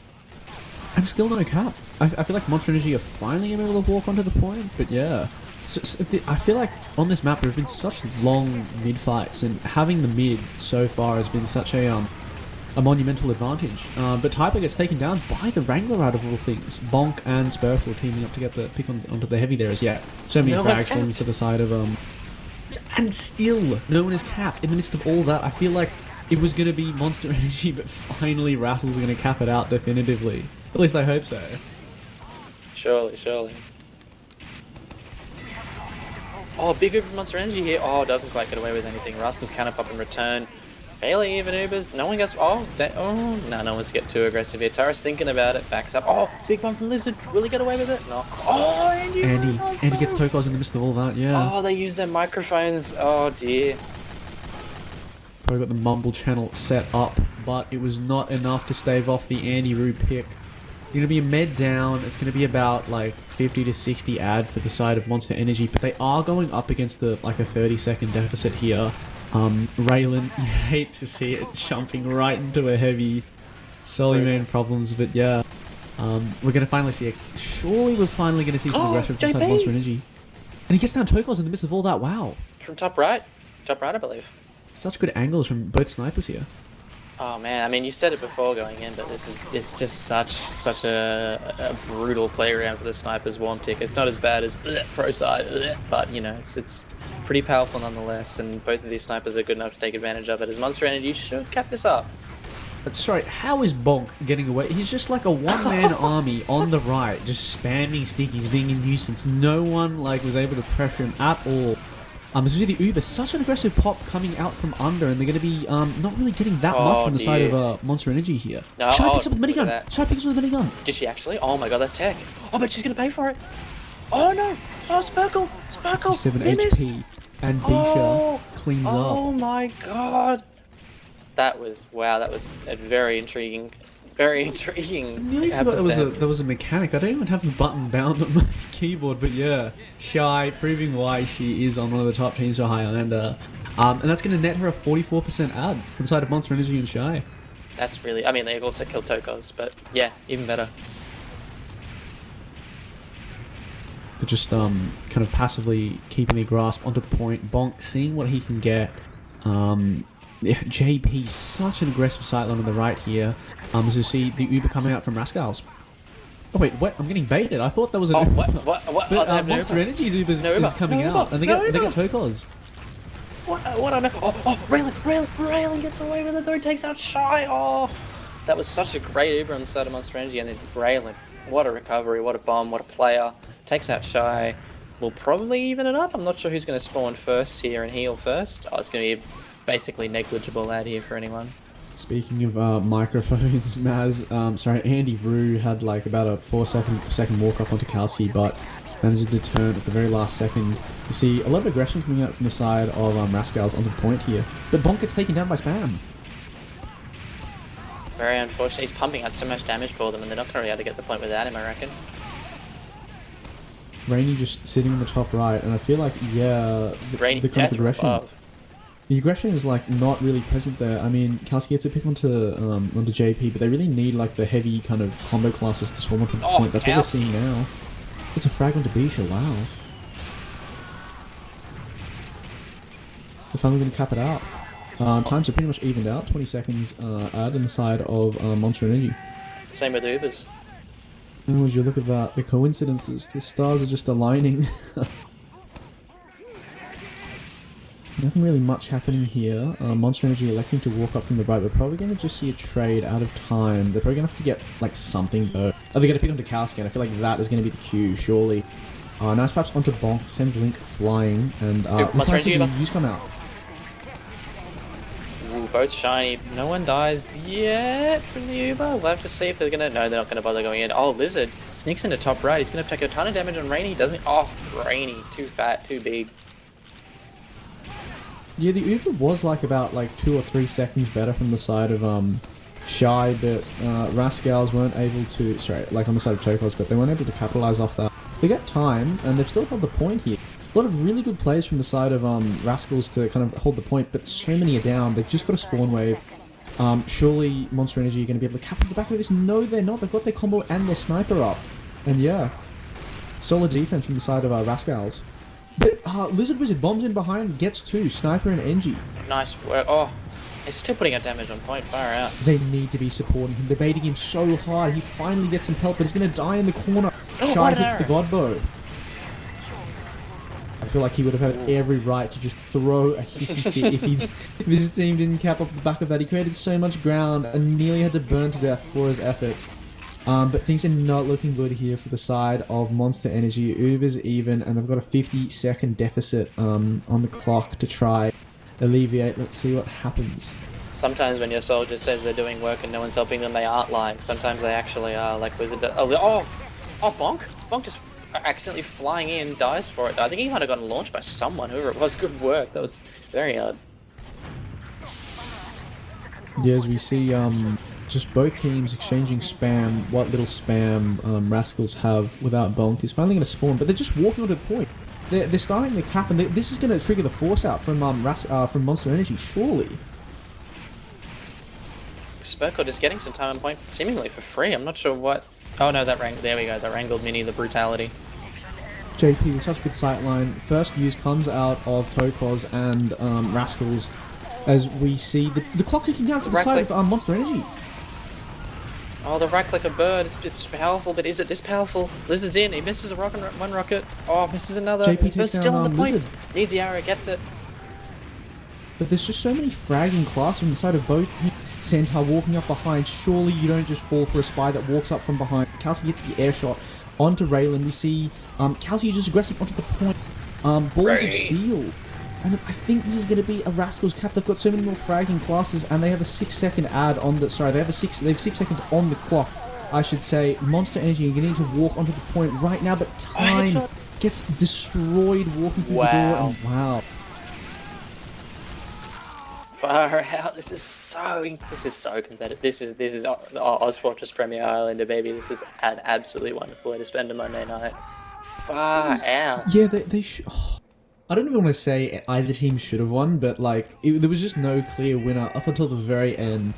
Speaker 1: And still no cap. I feel like Monster Energy are finally able to walk onto the point, but yeah. I feel like on this map there have been such long mid fights, and having the mid so far has been such a monumental advantage. But Typo gets taken down by the Wrangler out of all things. Bonk and Spurple teaming up to get the pick onto the heavy there as yet. So many frags falling to the side of and still no one is capped. In the midst of all that, I feel like it was going to be Monster Energy, but finally Rascals are going to cap it out definitively. At least I hope so.
Speaker 2: Surely. Oh, big Uber from Monster Energy here. Oh, doesn't quite get away with anything. Rascals counter pop in return. Fairly even Ubers. No one gets... no one wants to get too aggressive here. Tara's thinking about it. Backs up. Oh, big one from Lizard. Will he get away with it? No. Oh,
Speaker 1: Andy gets Tokos in the midst of all that, yeah.
Speaker 2: Oh, they use their microphones. Oh, dear.
Speaker 1: Probably got the mumble channel set up, but it was not enough to stave off the Andy Roo pick. Going to be a med down. It's going to be about like 50 to 60 ad for the side of Monster Energy, but they are going up against a 30-second deficit here. Raylan, you hate to see it jumping right into a heavy. Solly main problems, but yeah. We're going to finally see it. Surely we're finally going to see some aggression from the side of Monster Energy. And he gets down Tokos in the midst of all that. Wow.
Speaker 2: From top right, I believe.
Speaker 1: Such good angles from both snipers here.
Speaker 2: Oh man, I mean, you said it before going in, but it's just such a brutal playground for the snipers. Warmtic. It's not as bad as pro side, but you know, it's pretty powerful nonetheless. And both of these snipers are good enough to take advantage of it. As Monster Energy should cap this up.
Speaker 1: But sorry, how is Bonk getting away? He's just like a one-man army on the right, just spamming stickies, being a nuisance. No one was able to pressure him at all. Especially the Uber, such an aggressive pop coming out from under, and they're going to be not really getting that much from the side of Monster Energy here.
Speaker 2: No,
Speaker 1: Shy picks up with the minigun. Shy picks up with the minigun.
Speaker 2: Did she actually? Oh my god, that's tech. Oh, but she's going to pay for it. Oh no. Oh, Sparkle.
Speaker 1: 7 HP. And Bisha cleans up.
Speaker 2: Oh my god. That was a very intriguing. I
Speaker 1: nearly forgot there was a mechanic. I don't even have the button bound on my keyboard, but yeah. Shy, proving why she is on one of the top teams for Highlander. And that's going to net her a 44% ad for the side of Monster Energy and Shy.
Speaker 2: That's really... I mean, they also killed Tokos, but yeah, even better.
Speaker 1: They're just kind of passively keeping their grasp onto the point. Bonk seeing what he can get. JP, such an aggressive sightline on the right here. As you see the Uber coming out from Rascals. Oh wait, what? I'm getting baited. I thought that was an Uber.
Speaker 2: What?
Speaker 1: But Monster Energy's Uber is coming out, and they get Tokos.
Speaker 2: What on earth? Oh, Raylan gets away with it though, takes out Shy. Oh, that was such a great Uber on the side of Monster Energy, and then Raylan, what a recovery, what a bomb, what a player. Takes out Shy. will probably even it up. I'm not sure who's going to spawn first here and heal first. Oh, it's going to be basically negligible out here for anyone.
Speaker 1: Speaking of microphones, MUZZ, sorry, Andy Rue had like about a 4-second walk up onto Kalski, but managed to turn at the very last second. You see a lot of aggression coming out from the side of Rascals onto the point here. But Bonk gets taken down by Spam.
Speaker 2: Very unfortunate. He's pumping out so much damage for them, and they're not going to be able to get the point without him, I reckon.
Speaker 1: Rainy just sitting in the top right, and I feel like, yeah, the kind of aggression. The aggression is like not really present there. I mean, Kalski gets a pick onto JP, but they really need like the heavy kind of combo classes to swarm onto the point. That's what we're seeing now. It's a frag onto Bisha, wow. They're finally going to cap it out. Times are pretty much evened out. 20 seconds add on the side of Monster Energy.
Speaker 2: Same with Ubers.
Speaker 1: Oh, would you look at that? The coincidences. The stars are just aligning. Nothing really much happening here. Monster Energy electing to walk up from the right. We're probably going to just see a trade out of time. They're probably going to have to get like something though. Oh, they're going to pick onto Kalski, and I feel like that is going to be the cue, surely. Nice perhaps onto Bonk, sends Link flying, and
Speaker 2: Monster Energy
Speaker 1: use come out.
Speaker 2: Ooh, both shiny. No one dies yet from the Uber. We'll have to see if they're going to... No, they're not going to bother going in. Oh, Lizard sneaks into top right. He's going to take a ton of damage on Rainy, doesn't he? Oh, Rainy. Too fat, too big.
Speaker 1: Yeah, the Uber was like about like 2 or 3 seconds better from the side of Shy, but Rascals weren't able to... Sorry, like on the side of Chocos, but they weren't able to capitalize off that. They get time, and they've still held the point here. A lot of really good plays from the side of Rascals to kind of hold the point, but so many are down. They've just got a spawn wave. Surely Monster Energy are going to be able to cap the back of this. No, they're not. They've got their combo and their sniper up. And yeah, solid defense from the side of Rascals. But Lizard Wizard bombs in behind, gets 2, Sniper and NG.
Speaker 2: Nice work. Oh, he's still putting out damage on point, far out.
Speaker 1: They need to be supporting him. They're baiting him so hard. He finally gets some help, but he's going to die in the corner. Shy hits the God Bow. I feel like he would have had every right to just throw a hissy fit if his team didn't cap off the back of that. He created so much ground and nearly had to burn to death for his efforts. But things are not looking good here for the side of Monster Energy. Uber's even, and they've got a 50-second deficit on the clock to try alleviate. Let's see what happens.
Speaker 2: Sometimes when your soldier says they're doing work and no one's helping them, they aren't lying. Sometimes they actually are, like Wizard. Oh, Bonk! Bonk just accidentally flying in, dies for it. I think he might have gotten launched by someone, whoever it was. Good work. That was very hard.
Speaker 1: Yeah, as we see, just both teams exchanging spam. What little spam Rascals have without Bonk is finally going to spawn, but they're just walking onto the point. They're starting the cap, and this is going to trigger the force out from Monster Energy, surely.
Speaker 2: Spurkle just getting some time on point, seemingly for free. I'm not sure what... Oh no, that there we go, that wrangled Mini, the brutality.
Speaker 1: JP with such good sightline. First use comes out of Tokos and Rascals, as we see the clock ticking down for the side of Monster Energy.
Speaker 2: Oh, the rack like a bird. It's powerful, but is it this powerful? Lizard's in. He misses one rocket. Oh, misses another.
Speaker 1: JP takes
Speaker 2: still
Speaker 1: down
Speaker 2: on the point.
Speaker 1: Lizard.
Speaker 2: Needs the arrow, gets it.
Speaker 1: But there's just so many fragging class from the side of both. Centaur walking up behind. Surely you don't just fall for a spy that walks up from behind. Kalski gets the air shot onto Raylan. We see Kalski just aggressive onto the point. Balls of Steel. And I think this is going to be a Rascals cap. They've got so many more fragging classes, and they have a 6-second ad on the... Sorry, they have 6 seconds on the clock, I should say. Monster Energy are going to need to walk onto the point right now, but time gets destroyed walking through the door. And wow.
Speaker 2: Far out. This is so competitive. This is ozfortress Premier Highlander, baby. This is an absolutely wonderful way to spend a Monday night. Far out.
Speaker 1: Yeah, they should... Oh. I don't even want to say either team should have won, but like there was just no clear winner up until the very end.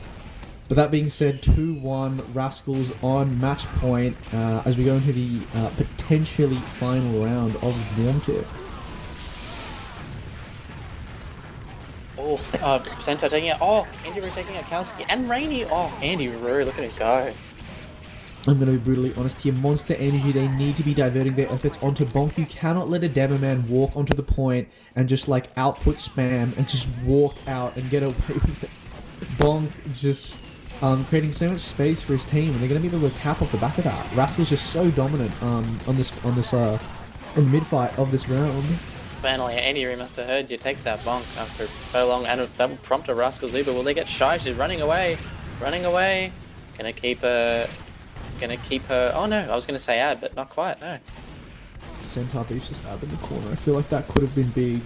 Speaker 1: But that being said, 2-1 Rascals on match point as we go into the potentially final round of Warmtic.
Speaker 2: Oh, Centaur taking out. Oh, Andy Rue taking out Kalski and Rainy. Oh, Andy Rue, look at it go.
Speaker 1: I'm going to be brutally honest here. Monster Energy, they need to be diverting their efforts onto Bonk. You cannot let a demo man walk onto the point and just like output spam and just walk out and get away with it. Bonk just creating so much space for his team, and they're going to be able to cap off the back of that. Rascal's just so dominant on this in the mid-fight of this round.
Speaker 2: Finally, Andy Roo must have heard you takes that bonk after so long, and that will prompt a Rascals Uber. Will they get shy? She's running away. Running away. Gonna keep her... Oh no, I was gonna say ad, but not quite, no.
Speaker 1: Centaur Beef's just out in the corner. I feel like that could have been big.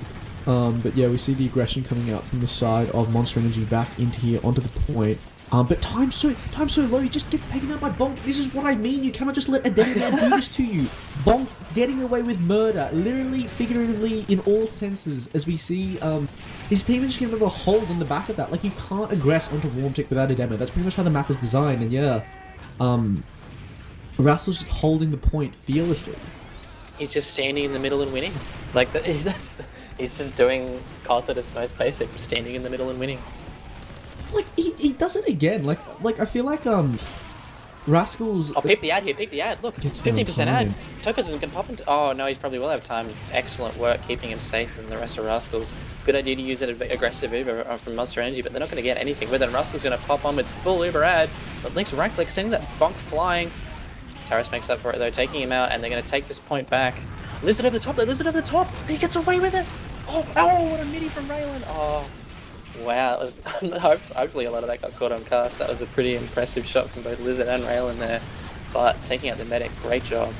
Speaker 1: But yeah, we see the aggression coming out from the side of Monster Energy back into here, onto the point. But time's so low, he just gets taken out by Bonk. This is what I mean, you cannot just let a demigod do this to you. Bonk getting away with murder, literally, figuratively, in all senses, as we see his team is just giving him a hold on the back of that. Like, you can't aggress onto Warmtic without a demo. That's pretty much how the map is designed, and yeah, Rascal's just holding the point fearlessly.
Speaker 2: He's just standing in the middle and winning. Like, he's just doing COD at its most basic, standing in the middle and winning.
Speaker 1: Like, he does it again. Like I feel like Rascals.
Speaker 2: Oh, peep the ad here, peep the ad. Look, 15% ad. Tokos isn't gonna pop into. Oh no, he probably will have time. Excellent work keeping him safe from the rest of Rascals. Good idea to use that aggressive Uber from Monster Energy, but they're not gonna get anything with it. Rascals gonna pop on with full Uber ad, but Link's right click, sending that bonk flying. Taris makes up for it though, taking him out, and they're gonna take this point back. Lizard over the top, Lizard over the top. He gets away with it. Oh, what a midi from Raylan. Oh. Wow, it was, hopefully a lot of that got caught on cast. That was a pretty impressive shot from both Lizard and Raylan there. But taking out the medic, great job.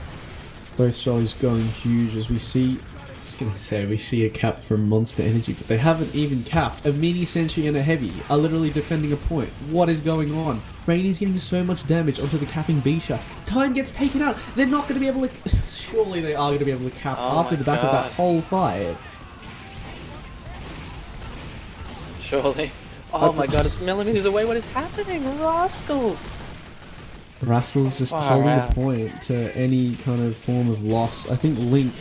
Speaker 1: Both Solly's going huge as we see, we see a cap from Monster Energy, but they haven't even capped. A mini sentry and a heavy are literally defending a point. What is going on? Rainy's getting so much damage onto the capping Bisha. Time gets taken out. They're not going to be able to... Surely they are going to be able to cap after the back of that whole fight.
Speaker 2: Surely. Oh my god, it's millimeters away. What is happening? Rascals!
Speaker 1: Rascals just holding the point to any kind of form of loss. I think Link,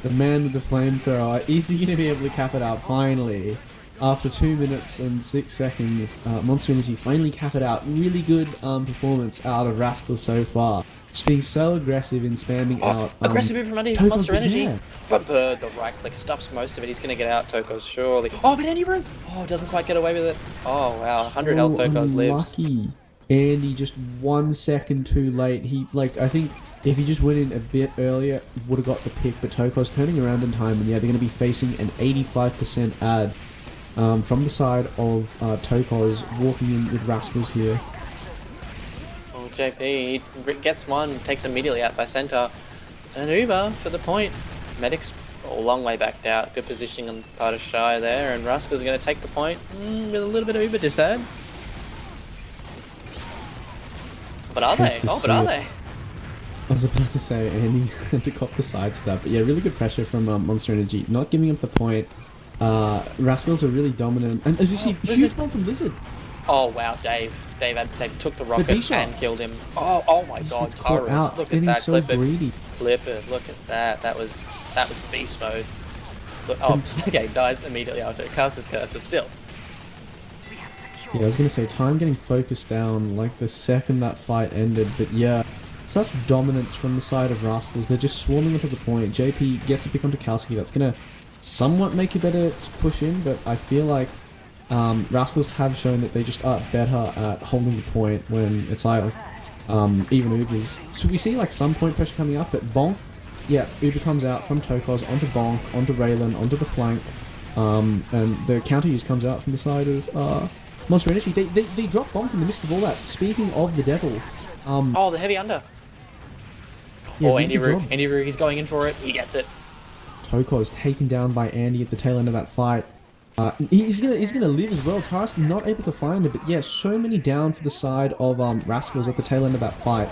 Speaker 1: the man with the flamethrower, is he going to be able to cap it out finally? After 2 minutes and 6 seconds, Monster Energy finally cap it out. Really good performance out of Rascals so far. Just being so aggressive in spamming out.
Speaker 2: Aggressive move from under Monster Energy. Yeah. But Bird, the right click, stops most of it. He's going to get out Tokos, surely. Oh, but Andy Roo! Oh, doesn't quite get away with it. Oh, wow. 100 health Tokos lives.
Speaker 1: Lucky. Andy just 1 second too late. He, I think if he just went in a bit earlier, would have got the pick. But Tokos turning around in time, and yeah, they're going to be facing an 85% ad from the side of Tokos, walking in with Rascals here.
Speaker 2: JP gets one, takes immediately out by Centaur. An Uber for the point. Medic's a long way backed out. Good positioning on the part of Shy there, and Rascal's going to take the point with a little bit of Uber disad. But are they? Oh, but are they?
Speaker 1: I was about to say Andy had to cop the side stab, but yeah, really good pressure from Monster Energy, not giving up the point. Rascals are really dominant, and as you see, huge one from Lizard.
Speaker 2: Oh wow, Dave took the rocket and killed him. Oh my god, Taurus, look at that,
Speaker 1: so greedy.
Speaker 2: Clip it, look at that. That was beast mode. Look, oh, okay, dies immediately after it. Caster's curse, but still.
Speaker 1: Yeah, I was gonna say, time getting focused down like the second that fight ended, but yeah, such dominance from the side of Rascals. They're just swarming onto the point. JP gets a pick onto Kalski. That's gonna somewhat make it better to push in, but I feel like Rascals have shown that they just are better at holding the point when it's like even Ubers. So we see like some point pressure coming up, but Bonk, yeah, Uber comes out from Tokos onto Bonk, onto Raylan, onto the flank, and the counter use comes out from the side of Monster Energy. They drop Bonk in the midst of all that. Speaking of the devil,
Speaker 2: oh, the heavy under. Yeah, oh, Andy Roo, he's going in for it. He gets it.
Speaker 1: Tokos taken down by Andy at the tail end of that fight. He's gonna live as well. Taurus not able to find it, but yeah, so many down for the side of Rascals at the tail end of that fight.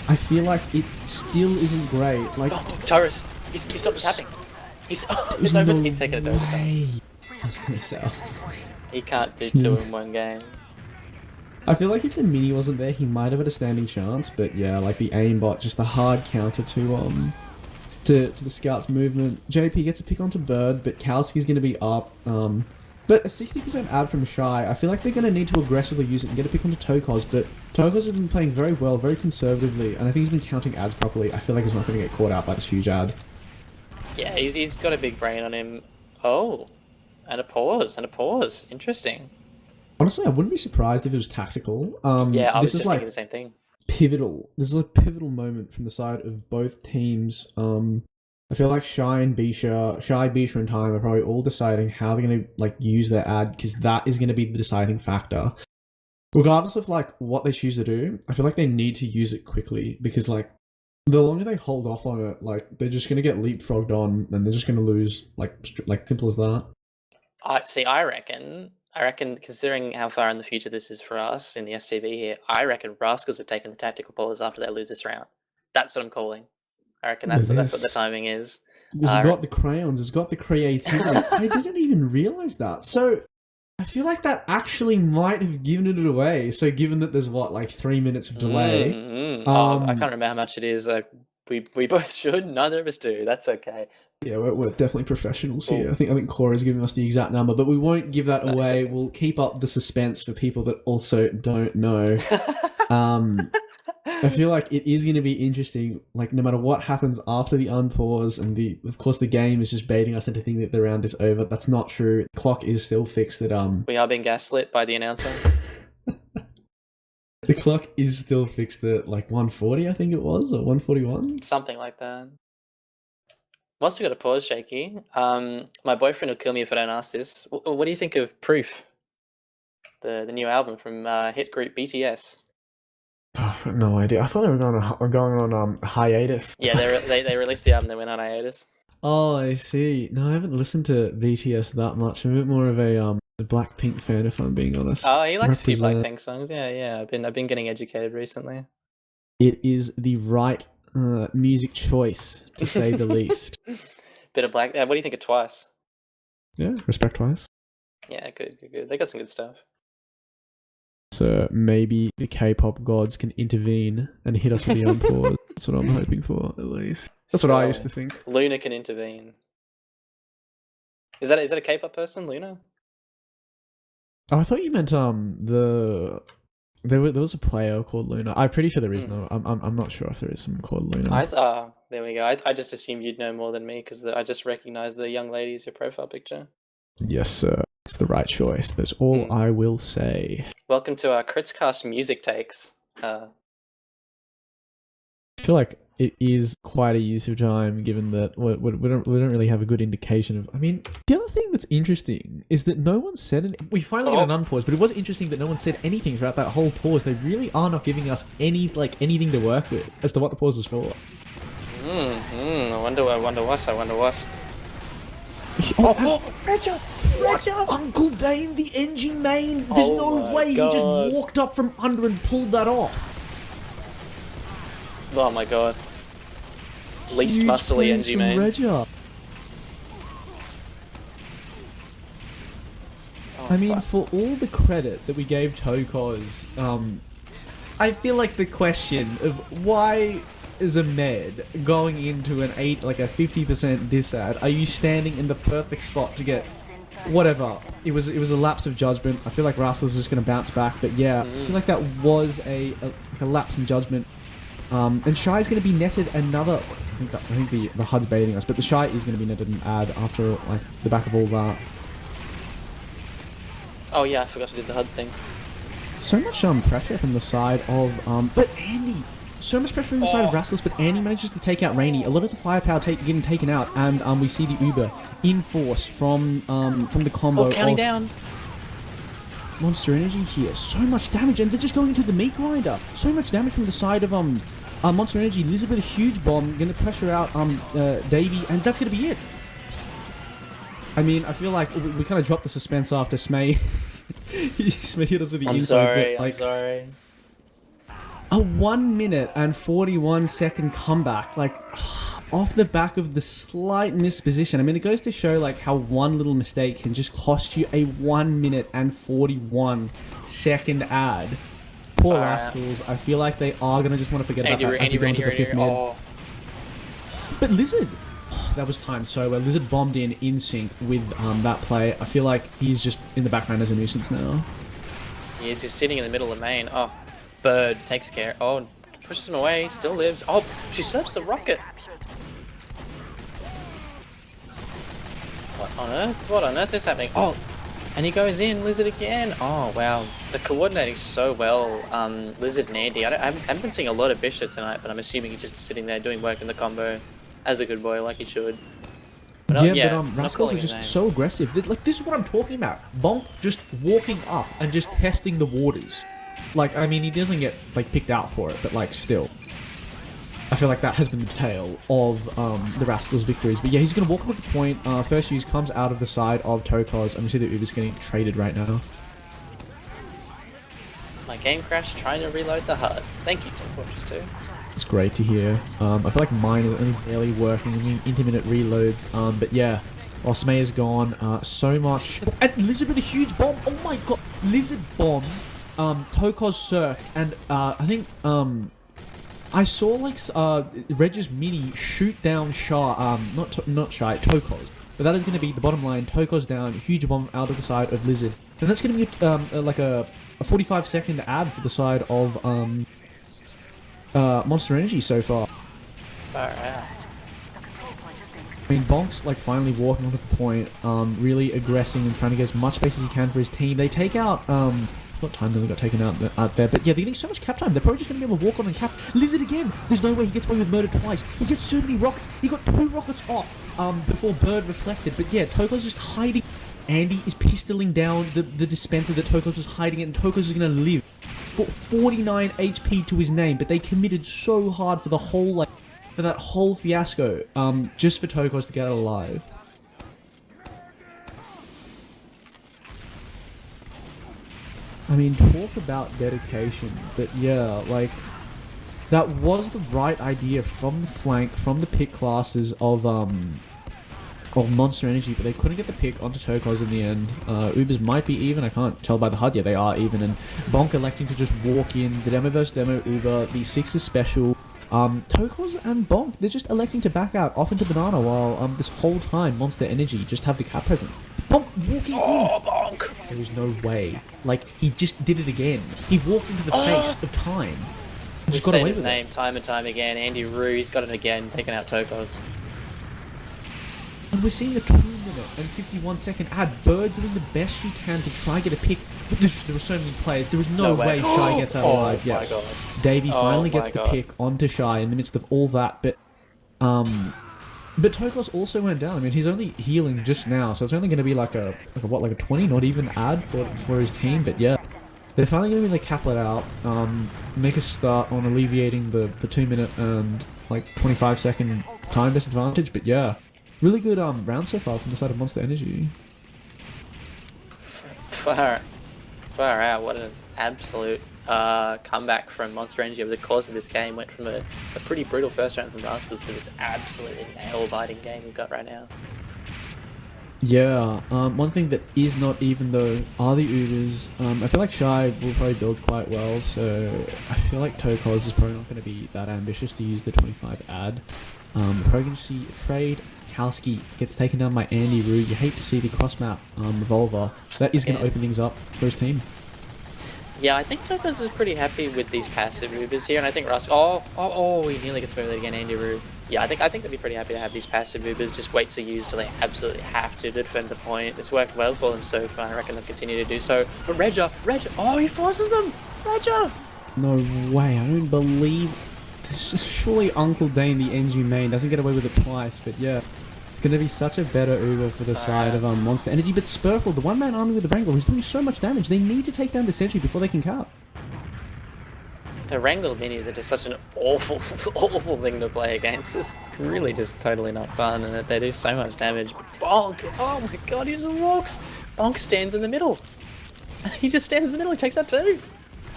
Speaker 1: I feel like it still isn't great. Like
Speaker 2: Taurus, he stopped tapping. He's taking a dose.
Speaker 1: I was gonna say,
Speaker 2: he can't do two in one game.
Speaker 1: I feel like if the mini wasn't there, he might have had a standing chance. But yeah, like the aimbot, just a hard counter to the Scout's movement. JP gets a pick onto Bird, but Kalski's going to be up. But a 60% ad from Shy. I feel like they're going to need to aggressively use it and get a pick onto Tokos, but Tokos has been playing very well, very conservatively, and I think he's been counting ads properly. I feel like he's not going to get caught out by this huge ad.
Speaker 2: Yeah, he's got a big brain on him. Oh, and a pause. Interesting.
Speaker 1: Honestly, I wouldn't be surprised if it was tactical.
Speaker 2: Yeah, I was just thinking the same thing.
Speaker 1: Pivotal. This is a pivotal moment from the side of both teams. I feel like Shy, Bisha, and Time are probably all deciding how they're going to like use their ad because that is going to be the deciding factor. Regardless of like what they choose to do, I feel like they need to use it quickly because like the longer they hold off on it, like they're just going to get leapfrogged on and they're just going to lose. Like simple as that.
Speaker 2: I reckon, considering how far in the future this is for us in the STB here, I reckon Rascals have taken the tactical pause after they lose this round. That's what I'm calling. I reckon that's what the timing is.
Speaker 1: It's got the crayons, it's got the creativity. I didn't even realize that. So I feel like that actually might have given it away. So given that there's like 3 minutes of delay.
Speaker 2: I can't remember how much it is. We both should. Neither of us do. That's okay.
Speaker 1: Yeah, we're definitely professionals here. I think Cora's giving us the exact number, but we won't give that away. We'll keep up the suspense for people that also don't know. I feel like it is going to be interesting, like no matter what happens after the unpause, and of course the game is just baiting us into thinking that the round is over. That's not true. The clock is still fixed at
Speaker 2: We are being gaslit by the announcer.
Speaker 1: The clock is still fixed at like 1:40, I think it was, or 1:41.
Speaker 2: Something like that. Once we got a pause, Shakey. My boyfriend will kill me if I don't ask this. What do you think of Proof? The new album from hit group BTS.
Speaker 1: Oh, I've got no idea. I thought they were going on hiatus.
Speaker 2: Yeah, they released the album. They went on hiatus.
Speaker 1: Oh, I see. No, I haven't listened to BTS that much. I'm a bit more of a Blackpink fan, if I'm being honest.
Speaker 2: Oh, he likes a few Blackpink songs. Yeah. I've been getting educated recently.
Speaker 1: It is the right music choice, to say the least.
Speaker 2: Bit of Black. What do you think of Twice?
Speaker 1: Yeah, respect Twice.
Speaker 2: Yeah, good. They got some good stuff.
Speaker 1: So maybe the K-pop gods can intervene and hit us with the unpause. That's what I'm hoping for, at least. That's what I used to think.
Speaker 2: Luna can intervene. Is that a K-pop person, Luna?
Speaker 1: Oh, I thought you meant there was a player called Luna. I'm pretty sure there is no. I'm not sure if there is someone called Luna.
Speaker 2: There we go. I just assumed you'd know more than me because I just recognized the young lady as your profile picture.
Speaker 1: Yes, sir. It's the right choice. That's all I will say.
Speaker 2: Welcome to our KritzKast music takes.
Speaker 1: I feel like it is quite a use of time, given that we don't really have a good indication of. I mean, the other thing that's interesting is that no one said it. We finally got an unpause, but it was interesting that no one said anything throughout that whole pause. They really are not giving us anything to work with as to what the pause is for.
Speaker 2: I wonder what.
Speaker 1: Reggie! Uncle Dane, the engine main! There's no way he just walked up from under and pulled that off.
Speaker 2: Oh my god. Least muscly NG main.
Speaker 1: I mean, for all the credit that we gave Tokos, I feel like the question of why is a med going into a 50% disad, are you standing in the perfect spot to get whatever? It was a lapse of judgment. I feel like Rascals is just going to bounce back, but yeah, I feel like that was a lapse in judgment. And Shy is going to be netted another. I think the HUD's baiting us, but the Shy is going to be netted an ad after the back of all that.
Speaker 2: Oh yeah, I forgot to do the HUD thing.
Speaker 1: So much pressure from the side of but Andy. So much pressure from the side of Rascals, but Andy manages to take out Rainy. A lot of the firepower getting taken out, and we see the Uber in force from the combo.
Speaker 2: Counting down.
Speaker 1: Monster Energy here. So much damage, and they're just going into the meat grinder. So much damage from the side of Monster Energy. Lizard with a huge bomb, gonna pressure out Davey, and that's gonna be it. I mean, I feel like we kind of dropped the suspense after Smae. Smae hit us with the info.
Speaker 2: I'm sorry.
Speaker 1: A 1 minute and 41 second comeback, off the back of the slight misposition. I mean, it goes to show how one little mistake can just cost you a 1 minute and 41 second ad. Poor Rascals. I feel like they are gonna just want to forget about that as we go into the fifth mid. But Lizard, that was timed so well. Lizard bombed in sync with that play. I feel like he's just in the background as a nuisance now.
Speaker 2: He is. He's sitting in the middle of the main. Oh. Bird takes care. Oh, pushes him away. Still lives. Oh, she surfs the rocket. What on earth is happening? Oh, and he goes in. Lizard again. Oh, wow. They're coordinating so well. Lizard and Andy. I haven't been seeing a lot of Bishop tonight, but I'm assuming he's just sitting there doing work in the combo. as a good boy, like he should.
Speaker 1: Rascals are just so aggressive. Like, this is what I'm talking about. Bonk just walking up and just testing the waters. Like, I mean, he doesn't get, like, picked out for it, but, like, still. I feel like that has been the tale of the Rascals' victories. But yeah, he's going to walk up to the point. First use comes out of the side of Tokos, and we see that Uber's getting traded right now.
Speaker 2: My game crashed trying to reload the HUD. Thank you, TF2 2.
Speaker 1: It's great to hear. I feel like mine is only barely working, intermittent reloads. But yeah, while Smae is gone, so much. And Lizard with a huge bomb. Oh my god, Lizard bomb. Tokos surf, and I think I saw like Reg's mini shoot down not Shy, Tokos. But that is going to be the bottom line. Tokos down, huge bomb out of the side of Lizard, and that's going to be like a 45-second ad for the side of Monster Energy so far.
Speaker 2: Alright.
Speaker 1: I mean, Bonk's like finally walking onto the point, really aggressing and trying to get as much space as he can for his team. They take out, what time they got taken out there, but yeah, they're getting so much cap time. They're probably just going to be able to walk on and cap. Lizard again! There's no way he gets away with murder twice. He gets so many rockets. He got 2 rockets off before Bird reflected. But yeah, Toko's just hiding. Andy is pistoling down the dispenser that Tokos was hiding in, and Tokos is going to live. Got 49 HP to his name, but they committed so hard for the whole, for that whole fiasco, just for Tokos to get out alive. I mean, talk about dedication, but yeah, like, that was the right idea from the flank, from the pick classes of Monster Energy, but they couldn't get the pick onto Tokos in the end. Ubers might be even, I can't tell by the HUD, yeah, they are even, and Bonk electing to just walk in, the demo versus demo Uber, the 6 is special. Tokos and Bonk, they're just electing to back out off into Banana while this whole time Monster Energy just have the cap present. Bonk walking in!
Speaker 2: Bonk!
Speaker 1: There was no way. Like, he just did it again. He walked into the face of time.
Speaker 2: We've
Speaker 1: just got
Speaker 2: seen
Speaker 1: away
Speaker 2: his
Speaker 1: with
Speaker 2: name
Speaker 1: it.
Speaker 2: time and time again. Andy Rue, he's got it again, taking out Tokos.
Speaker 1: And we're seeing a 2-minute and 51-second ad. Bird doing the best she can to try get a pick. But there were so many players. There was no way Shy gets out alive.
Speaker 2: Oh my god.
Speaker 1: Davey finally gets the pick onto Shy in the midst of all that. But Tokos also went down. I mean, he's only healing just now, so it's only going to be like a 20, not even ad for his team. But yeah, they're finally going to be able to cap it out. Make a start on alleviating the 2-minute and like 25-second time disadvantage. But yeah. Really good round so far from the side of Monster Energy.
Speaker 2: Far out. What an absolute comeback from Monster Energy over the course of this game. Went from a pretty brutal first round from Rascals to this absolutely nail-biting game we've got right now.
Speaker 1: Yeah, one thing that is not even though are the Ubers. I feel like Shy will probably build quite well, so I feel like Tokos is probably not going to be that ambitious to use the 25 ad. Probably going to see a trade. Kalski gets taken down by Andy Rue. You hate to see the cross-map revolver. That is going to open things up for his team.
Speaker 2: Yeah, I think Tokos is pretty happy with these passive Ubers here, and I think Rusk. He nearly gets away with it again, Andy Rue. Yeah, I think they'd be pretty happy to have these passive Ubers. Just wait to use till they absolutely have to defend the point. It's worked well for them so far. I reckon they'll continue to do so. But Regia, he forces them. Regia.
Speaker 1: No way! I don't believe. Surely Uncle Dane, the NG main, doesn't get away with it twice. But yeah. Going to be such a better Uber for the side of Monster Energy, but Spurple, the one-man army with the Wrangler, who's doing so much damage, they need to take down the Sentry before they can cap.
Speaker 2: The Wrangler minis are just such an awful, awful thing to play against. It's really just totally not fun, and they do so much damage. Bonk! Oh my god, he just walks! Bonk stands in the middle. He just stands in the middle, he takes out 2.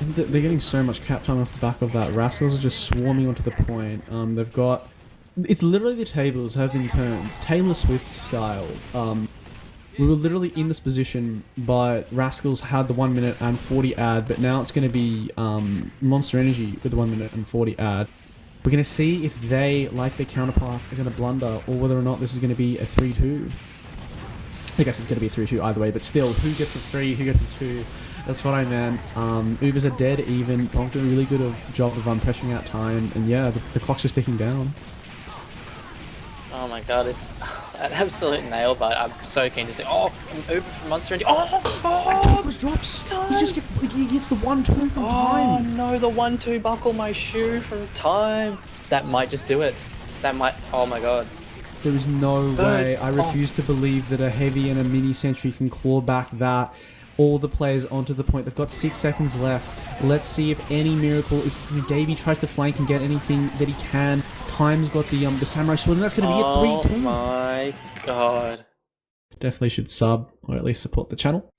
Speaker 1: They're getting so much cap time off the back of that. Rascals are just swarming onto the point. They've got... It's literally the tables have been turned Taylor Swift style. We were literally in this position, but Rascals had the 1 minute and 40 ad, but now it's going to be Monster Energy with the 1 minute and 40 ad. We're going to see if they, like their counterparts, are going to blunder, or whether or not this is going to be a 3-2. I guess it's going to be a 3-2 either way, but still, who gets a 3, who gets a 2? That's what I meant. Ubers are dead even. Bonk doing a really good job of pressuring out time, and yeah, the clock's just ticking down.
Speaker 2: Oh my god, it's an absolute nail bite. I'm so keen to see. An Uber from Monster Energy.
Speaker 1: Tokos drops.
Speaker 2: Time.
Speaker 1: He gets the 1-2 from time.
Speaker 2: Oh no, the 1-2 buckle my shoe from time. That might just do it. That might. Oh my god.
Speaker 3: There is no way. I refuse to believe that a heavy and a mini sentry can claw back that. All the players onto the point. They've got 6 seconds left. Let's see if any miracle is. Davey tries to flank and get anything that he can. Time's got the samurai sword, and that's going to be it. 3-2.
Speaker 2: Oh my god.
Speaker 3: Definitely should sub or at least support the channel.